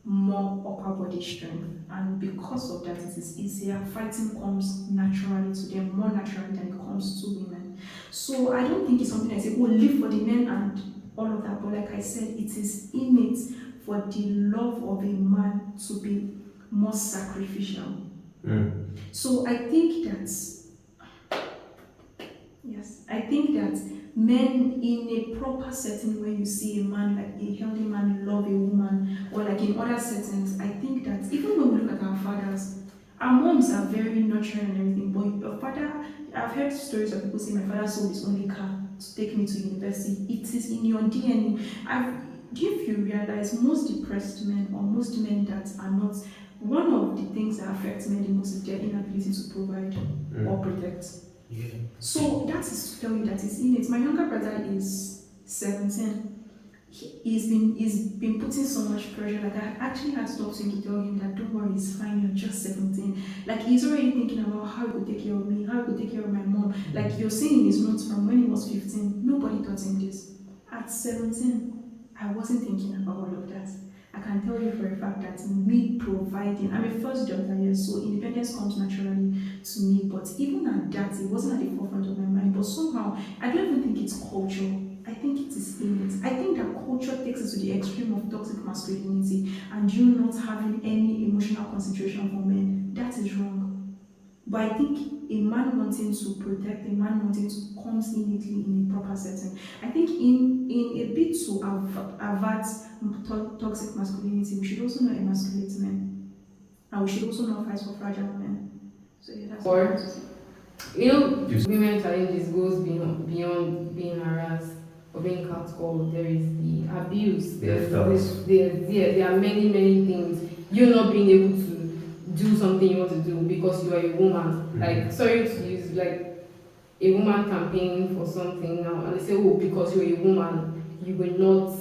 more upper body strength, and because of that it is easier. Fighting comes naturally to them, more naturally than it comes to women. So I don't think it's something I say, oh, live for the men and all of that, but like I said, it is innate for the love of a man to be more sacrificial. So I think that men in a proper setting, where you see a man, like a healthy man, love a woman, or like in other settings, I think that even when we look at our fathers, our moms are very nurturing and everything, but your father, I've heard stories of people saying, my father sold his only car to take me to university. It is in your DNA. If you realize, most depressed men or most men that are not, one of the things that affects men the most is their inability to provide or protect. Yeah. So that is to tell you that it's innate. My younger brother is 17. He's been putting so much pressure. Like, I actually had to talk to him to tell him that don't worry, it's fine, you're just 17. Like, he's already thinking about how he could take care of me, how he could take care of my mom. Like, you're saying in his notes from when he was 15, nobody taught him this. At 17, I wasn't thinking about all of that. I can tell you for a fact that me providing, I'm a first daughter, yes, so independence comes naturally to me. But even at that, it wasn't at the forefront of my mind. But somehow, I don't even think it's culture. I think it is innate. I think that culture takes it to the extreme of toxic masculinity and you not having any emotional concentration for men. That is wrong. But I think a man wanting to protect, a man wanting to comes innately in a proper setting. I think in a bit to avert toxic masculinity, we should also not emasculate men. And we should also not fight for fragile men. So yeah, that's what I Or, want to say. Women challenges goes beyond being harassed or being catcalled. There is the abuse. There are many things. You not being able to do something you want to do because you are a woman. Like, sorry to use like a woman campaigning for something now, and they say, oh, because you're a woman, you will not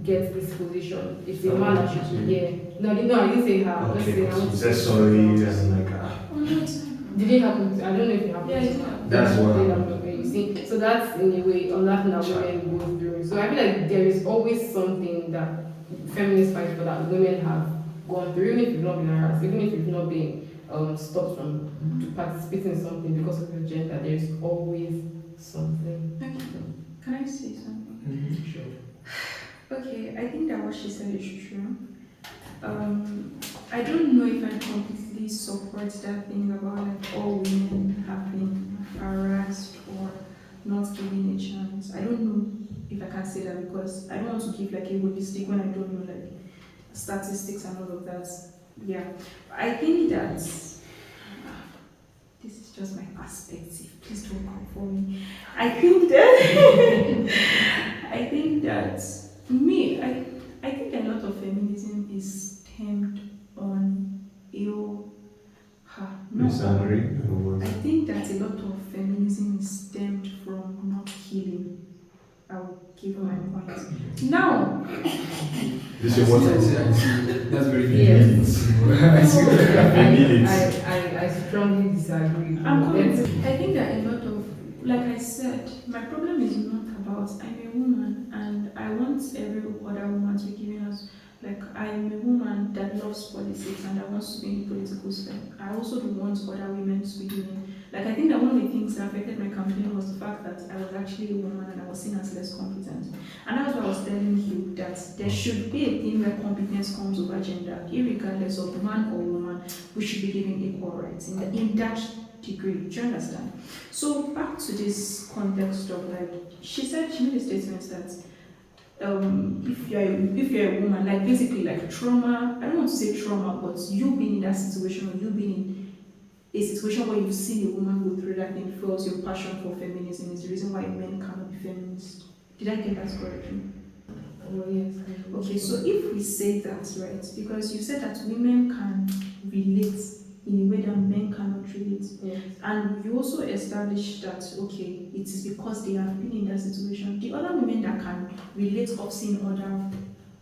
get this position. It's a man that should be here. No, I didn't say her. I'm just saying, I want to Say say sorry something and else. like Oh, no, it's fine. Did it happen? I don't know if it happened. Yeah, it happened. That's what happened. You see, so that's in a way another that women go through. So I feel like there is always something that feminists fight for that women have gone through, even if you've not been harassed, even if you've not been stopped from participating in something because of your gender. There is always something. Okay. Can I say something? Sure. Okay, I think that what she said is true. I don't know if I completely support that thing about like all women have been harassed or not given a chance. I don't know if I can say that because I don't want to give like a holistic when I don't know like statistics and all of that. Yeah, I think that this is just my perspective. Please don't come for me. I think that I think a lot of feminism is stemmed on ill. misandry. I think that a lot of feminism is stemmed from not healing. I'll give my point. Now, This is what I I see. say. That's very Yes. I see what you're I strongly disagree. I think that a lot of, like I said, my problem is not about I'm a woman and I want every other woman to be giving us, like I'm a woman that loves politics and that wants to be in the political sphere. I also don't want other women to be doing. Like I think that one of the things that affected my campaign was the fact that I was actually a woman and I was seen as less competent. And that's why I was telling you that there should be a thing where competence comes over gender, regardless of man or woman. We should be given equal rights in that degree. Do you understand? So back to this context of like she made a statement that if you're a woman, like basically like trauma, I don't want to say trauma, but you being in that situation or you being in a situation where you've seen a woman go through that thing fuels your passion for feminism is the reason why men cannot be feminists. Did I get that correctly? Oh, yes. Okay, so if we say that, right, because you said that women can relate in a way that men cannot relate. Yes. And you also established that, okay, it is because they have been in that situation. The other women that can relate of seeing other,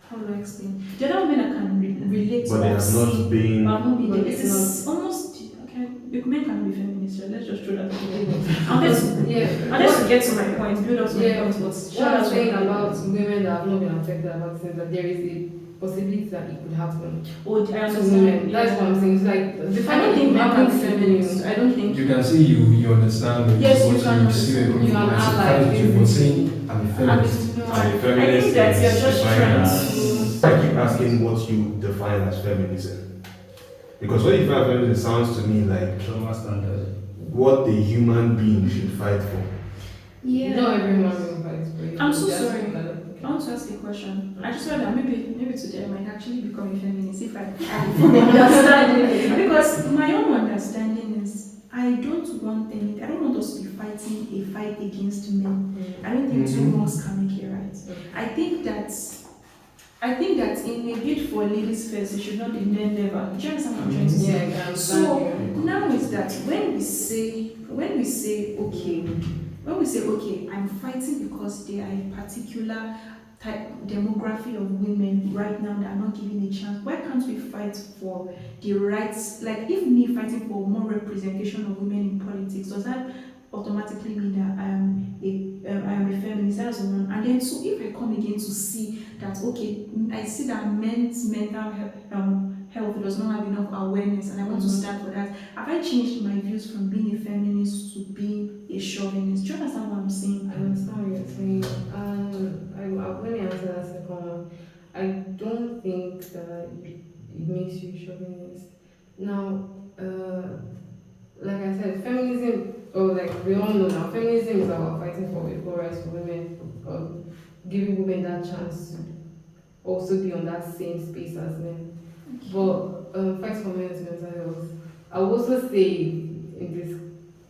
how do I explain? The other women that can relate But they of have not seeing, been. but not been But there. it's It is almost, okay, men cannot be feminists, so let's just throw that away. Unless to get to my point, build up to my point, but What I'm saying about women that have not been affected about things, that there is a possibility that it could happen oh, I to understand. women. That's what I'm saying. It's like I don't think men can be feminists. feminists. I don't think. You can say you understand Yes, what you can see where You coming from. can I ally. sympathize with you for saying I'm a feminist. No, I'm a I feminist think that is you're just defined trying as- to. I keep asking what you define as feminism. Because when you define feminism, it sounds to me like Trauma standard. what the human being should fight for. Yeah. Not everyone will fight for you. I'm so That's sorry. valid. I want to ask a question. I just thought that maybe today I might actually become a feminist if I understand it. Because my own understanding is I don't want us to be fighting a fight against men. I don't think two wrongs can make it right. I think that in a bid for ladies first, it should not be men never. Do you understand what I'm trying to say? Yeah, I understand So you. now is that when we say okay, I'm fighting because there are a particular demography of women right now that are not given a chance. Why can't we fight for the rights? Like if me fighting for more representation of women in politics, does that automatically mean that I am a feminist. That's one. And then so if I come again to see that okay, I see that men's mental health does not have enough awareness, and I want to stand for that. Have I changed my views from being a feminist to being a chauvinist? Do you understand what I'm saying? I understand what you're saying. Let me answer that second one. I don't think that it makes you chauvinist. Now, like I said, feminism, or like we all know now, feminism is about fighting for equal rights for women, giving women that chance to also be on that same space as men. But fight for men's mental health. I will also say in this,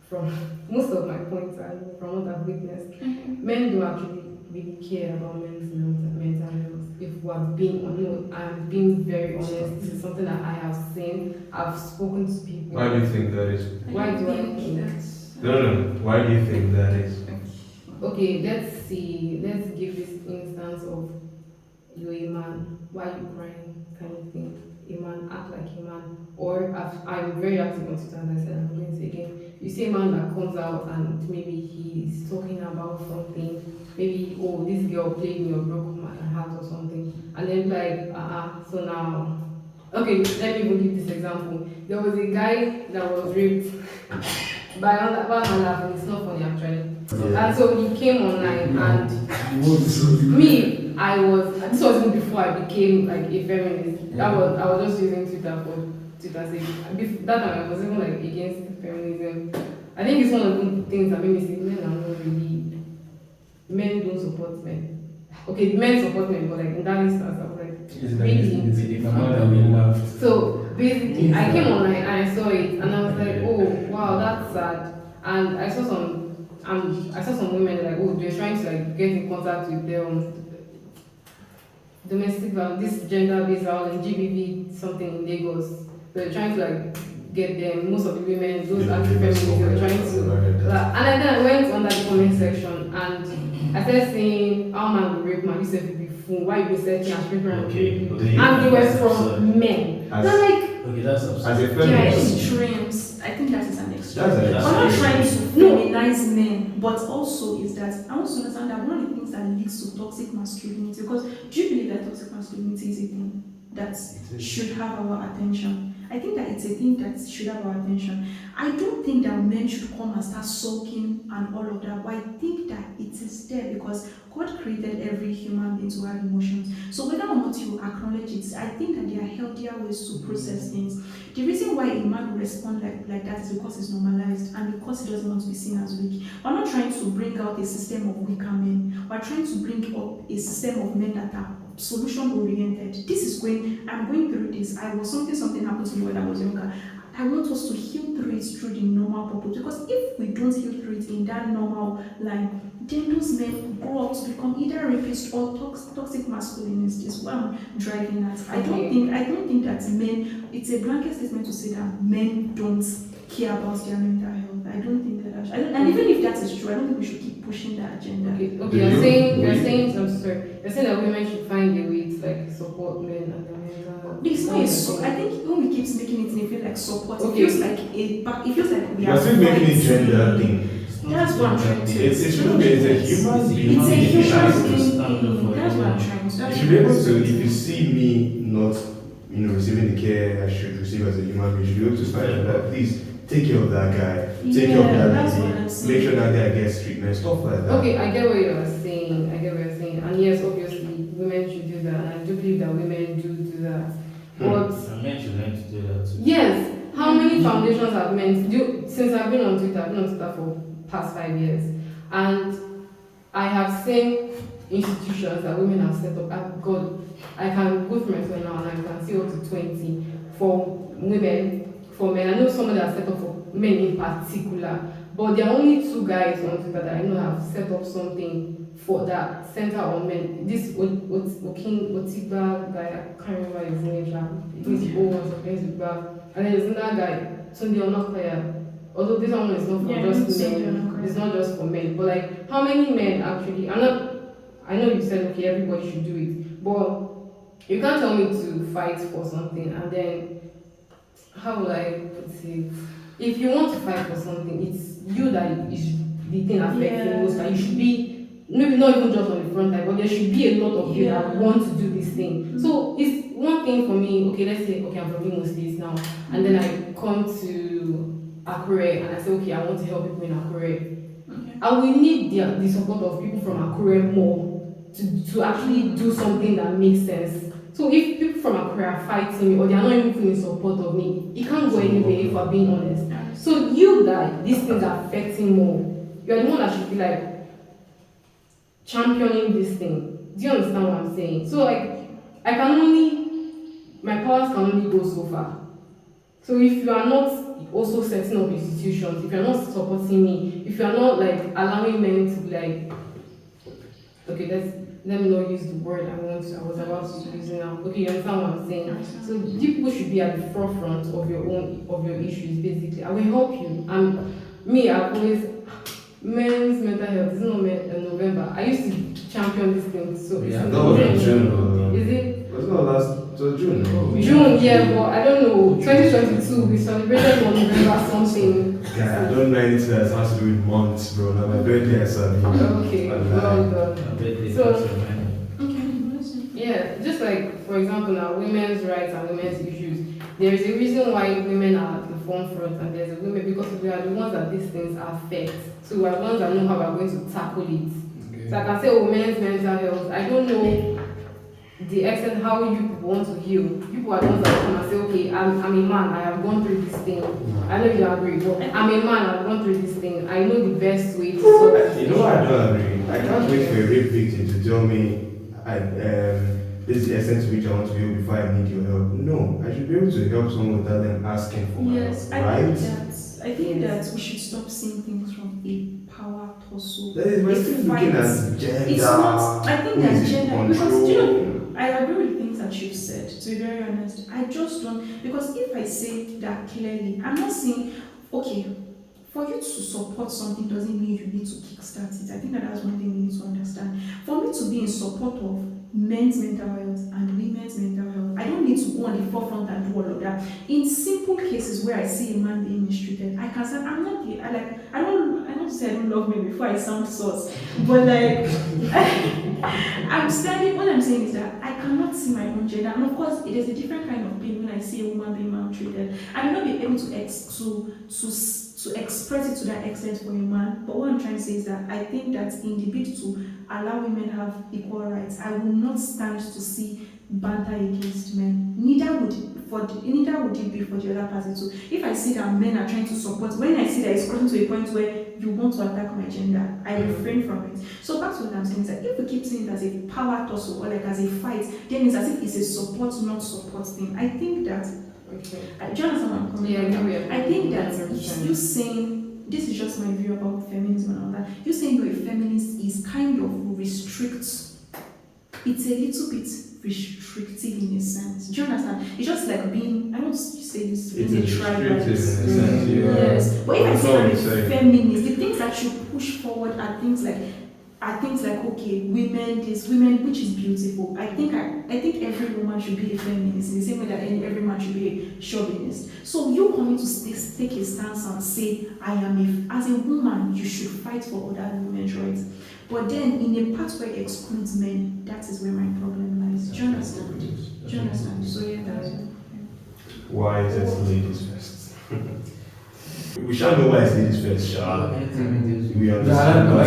from most of my points and from what I've witnessed, men don't actually really care about men's mental health. If we're being honest, I'm being very honest. This is something that I have seen. I've spoken to people. Why do you think that is? Why do I think that's No. Why do you think that is? Okay, let's see. Let's give this instance of you're a man. Why are you crying? Kind of thing. A man, act like a man. Or I'm very active on Twitter, as I said, I'm going to say again. You see a man that comes out and maybe he's talking about something. Maybe, oh, this girl played me or broke my heart or something. And then like, so now, okay, let me even give this example. There was a guy that was raped by another, and it's not funny actually. Yeah. And so he came online and this was even before I became like a feminist. I was just using Twitter for Twitter's sake. That time I was even like against feminism. I think it's one of the things that made me say men don't support men. Okay, men support men, but like in that instance I was like really. So basically I came online and I saw it and I was like, oh wow, that's sad. And I saw some women like, oh, they're trying to like get in contact with them domestic violence, this gender-based violence, GBV something in Lagos. They're trying to like get them. Most of the women, those anti-feminists, were trying to. And then I went under the comment section and I started saying, "How man will rape man? You said to be fool. Why you searching and screaming and raping?" And they were from men. And I'm like, okay, that's As a absurd. feminist, extremes. I think that is an extreme. That's an We're not extreme. trying to feminize men, but also is that I want to understand that one of the things that leads to toxic masculinity, because do you believe that toxic masculinity is a thing that should have our attention? I think that it's a thing that should have our attention. I don't think that men should come and start sulking and all of that, but I think that it is there because God created every human being to have emotions. So whether or not you acknowledge it, I think that there are healthier ways to process things. The reason why a man will respond like that is because it's normalized and because he doesn't want to be seen as weak. We're not trying to bring out a system of weaker men. We're trying to bring up a system of men that are solution oriented. I'm going through this. Something happened to me when I was younger. I want us to heal through it through the normal purpose, because if we don't heal through it in that normal line, then those men grow up to become either rapists or toxic masculinists. Is what I'm driving at. I don't think that men. It's a blanket statement to say that men don't care about their mental health. I don't think that. And even if that is true, I don't think we should keep pushing that agenda. Okay. You're saying. I'm sorry. You're saying that women should find a way to like support men and their mental health. It's not I think when we keep making it feel like support, it feels like we are still making it gender thing. That's what I'm trying to. It's a human being. It's a human being. That's what I'm trying to. You should be able to, if you see me not, receiving the care I should receive as a human being, you should be able to stand that. Please take care of that guy. Take care of that lady. Make sure that guy gets treatment. Stuff like that. Okay, I get what you're saying. And yes, obviously, women should do that. And I do believe that women do that. But men should learn to do that too. yes, how many foundations have men since I've been on Twitter for past 5 years, and I have seen institutions that women have set up. I can go through my phone now and I can see up to 20 for women, for men. I know some of them are set up for men in particular, but there are only 2 guys on Twitter that I know have set up something for that center on men. This Otiba guy, I can't remember his name. He's old or something, and then there's another guy, Sunday Onokaya. Although this one is not for just men, it's not just for men. But like, how many men actually? I know you said okay, everybody should do it, but you can't tell me to fight for something and then how will I put it? if you want to fight for something, it's you that is the thing affecting most. That you should be, maybe not even just on the front line, but there should be a lot of you that want to do this thing. So it's one thing for me. Okay, let's say I'm from Imo State now, and then I come to Akure and I say, okay, I want to help people in Akure. I will need the support of people from Akure more to actually do something that makes sense. So if people from Akure are fighting me or they are not even feeling support of me, it can't go anywhere if we're being honest. So you that these things are affecting more, you're the one that should be like championing this thing. Do you understand what I'm saying? So like my powers can only go so far. So if you are not also setting up institutions, if you're not supporting me, if you're not like allowing men to be like, okay, let me not use the word I was about to use now. Okay, you understand what I'm saying? So people should be at the forefront of your issues, basically. I will help you. And me, I've always men's mental health. It's not November. I used to champion this thing. So yeah, that was in June. Is it? Was not last. So June. June, yeah, but I don't know. 2022, we celebrated on November something. Yeah, I don't know anything that has to do with months, bro. Now my birthday is okay, well done. So, okay, yeah, just like for example now, women's rights and women's issues. There is a reason why women are at the forefront, and there's a women because we are the ones that these things affect. So we are the ones that know how we are going to tackle it. Okay. So I can say, oh, men's mental health. I don't know the extent how you people want to heal. People are the ones that come and say, okay, I'm a man, I have gone through this thing. I know you agree, but I'm a man, I've gone through this thing. I know the best way to solve this. You know what I don't agree? I can't wait for a rape victim to tell me this is the extent to which I want to be able before I need your help. No, I should be able to help someone without them asking for my yes, help, right? I think that we should stop seeing things from a power tussle. We're still looking at gender. It's not. I think who that is in gender because control. you know, I agree with things that you've said. To be very honest, I just don't because if I say that clearly, I'm not saying okay. For you to support something doesn't mean you need to kickstart it. I think that's one thing we need to understand. For me to be in support of men's mental health and women's mental health, I don't need to go on the forefront and do all of that. In simple cases where I see a man being mistreated, I can say I'm not the I don't say I don't love men before I sound sus, but like I'm standing. What I'm saying is that I cannot see my own gender, and of course it is a different kind of pain when I see a woman being maltreated. I may not be able to express it to that extent for a man, but what I'm trying to say is that I think that in the bid to allow women have equal rights, I will not stand to see banter against men. Neither would it be for the other party too. If I see that men are trying to support, when I see that it's gotten to a point where you want to attack my gender, I refrain from it. So back to what I'm saying is that if we keep seeing it as a power tussle or like as a fight, then it's as if it's a support, not support thing. I think that do you understand what I'm coming from? Yeah, I think that you saying this is just my view about feminism and all that. You saying you're a feminist is kind of restricts. It's a little bit restrictive in a sense. Do you understand? It's just like being. I don't say this being a tribalist. Yes, but if I say I'm a feminist, the things that you push forward are things like okay, women, which is beautiful. I think every woman should be a feminist in the same way that every man should be a chauvinist. So you coming to take a stance and say, as a woman, you should fight for other women's rights. But then in a part where it excludes men, that is where my problem lies. Do you understand? Do you understand? So yeah, that's it. Why is it ladies first? We shall know why it's ladies first, shall we? Understand why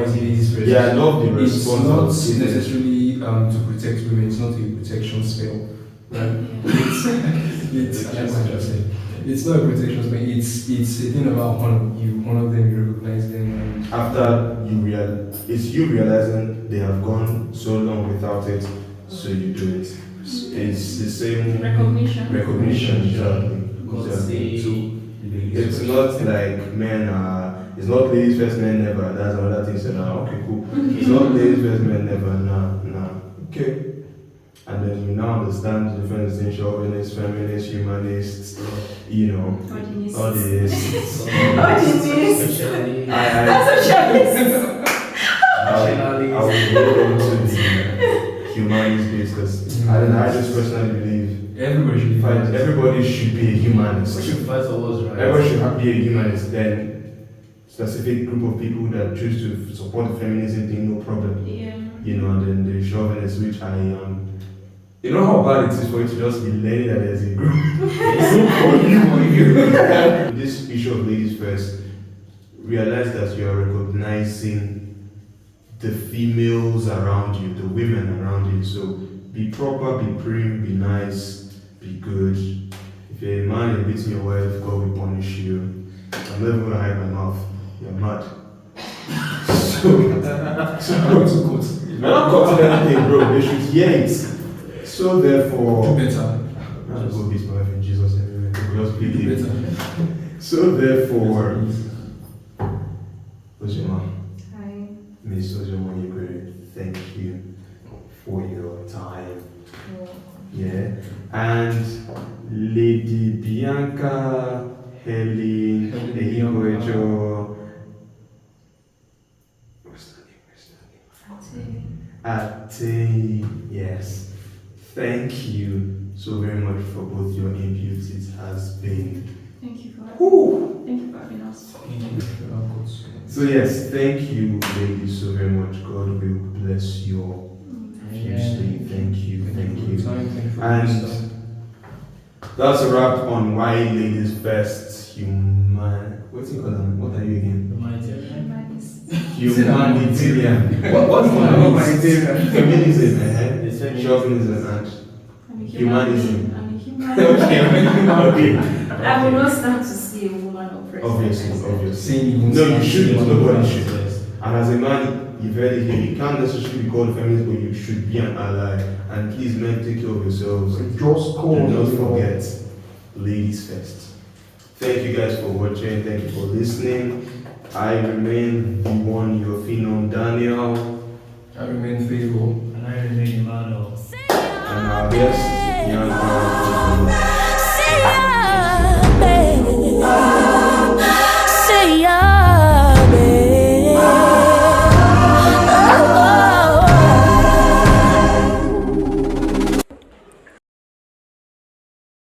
it's ladies first. Yeah, I love the It's response. not necessarily to protect women. It's not a protection spell. Right? It's not a protection spell. It's a thing about honor. You honor them, you recognize them. And after it's you realizing they have gone so long without it, so you do it. It's the same recognition. Exactly. So it's not like men are. It's not ladies first, men never. That's another thing. So now, okay, cool. It's not ladies first, men never. Nah. Okay. And then you now understand the difference between chauvinists, feminists, humanists, all this. I will go on to humanist based because I just personally believe everybody should be a humanist. We should fight for what's right. Everybody should be a humanist. Then specific group of people that choose to support the feminism thing, no problem. Yeah. You know, and then the chauvinists, which I you know how bad it is for you to just be learning that there's a group for you. This issue of ladies first, realize that you are recognizing the females around you, the women around you. So be proper, be prim, be nice, be good. If you're a man and beating your wife, God will punish you. I'm never gonna hide my mouth. You're mad. I'm not cutting anything, bro. They should hear it. So therefore, better. I'll go beat my wife in Jesus' name. Just plead it. So therefore, what's your mom? Hi. Miss Ojomoni, thank you for your time. Yeah. And Lady Bianca Helen Ehigoejo. What's the name? Ate. Yes. Thank you so very much for both your inputs. It has been. Thank you for Woo. Thank you for having us. So yes, thank you, ladies, so very much. God will bless you all hugely. Thank you. And that's a wrap on why ladies first. What's it called? What are you again? Humanitarian. What's humanitarian? Feminism, chauvinism, and humanism. I'm a human. Okay. I will not stand to see a woman oppressed. Obviously. No, you shouldn't. Nobody should. And as a man, you've heard it here. You can't necessarily be called a feminist, but you should be an ally. And please, men, take care of yourselves. Just call. Do not forget, ladies first. Thank you guys for watching. Thank you for listening. I remain the one, your phenom Daniel. I remain faithful. And I remain Emmanuel. And our guest, Young Girl.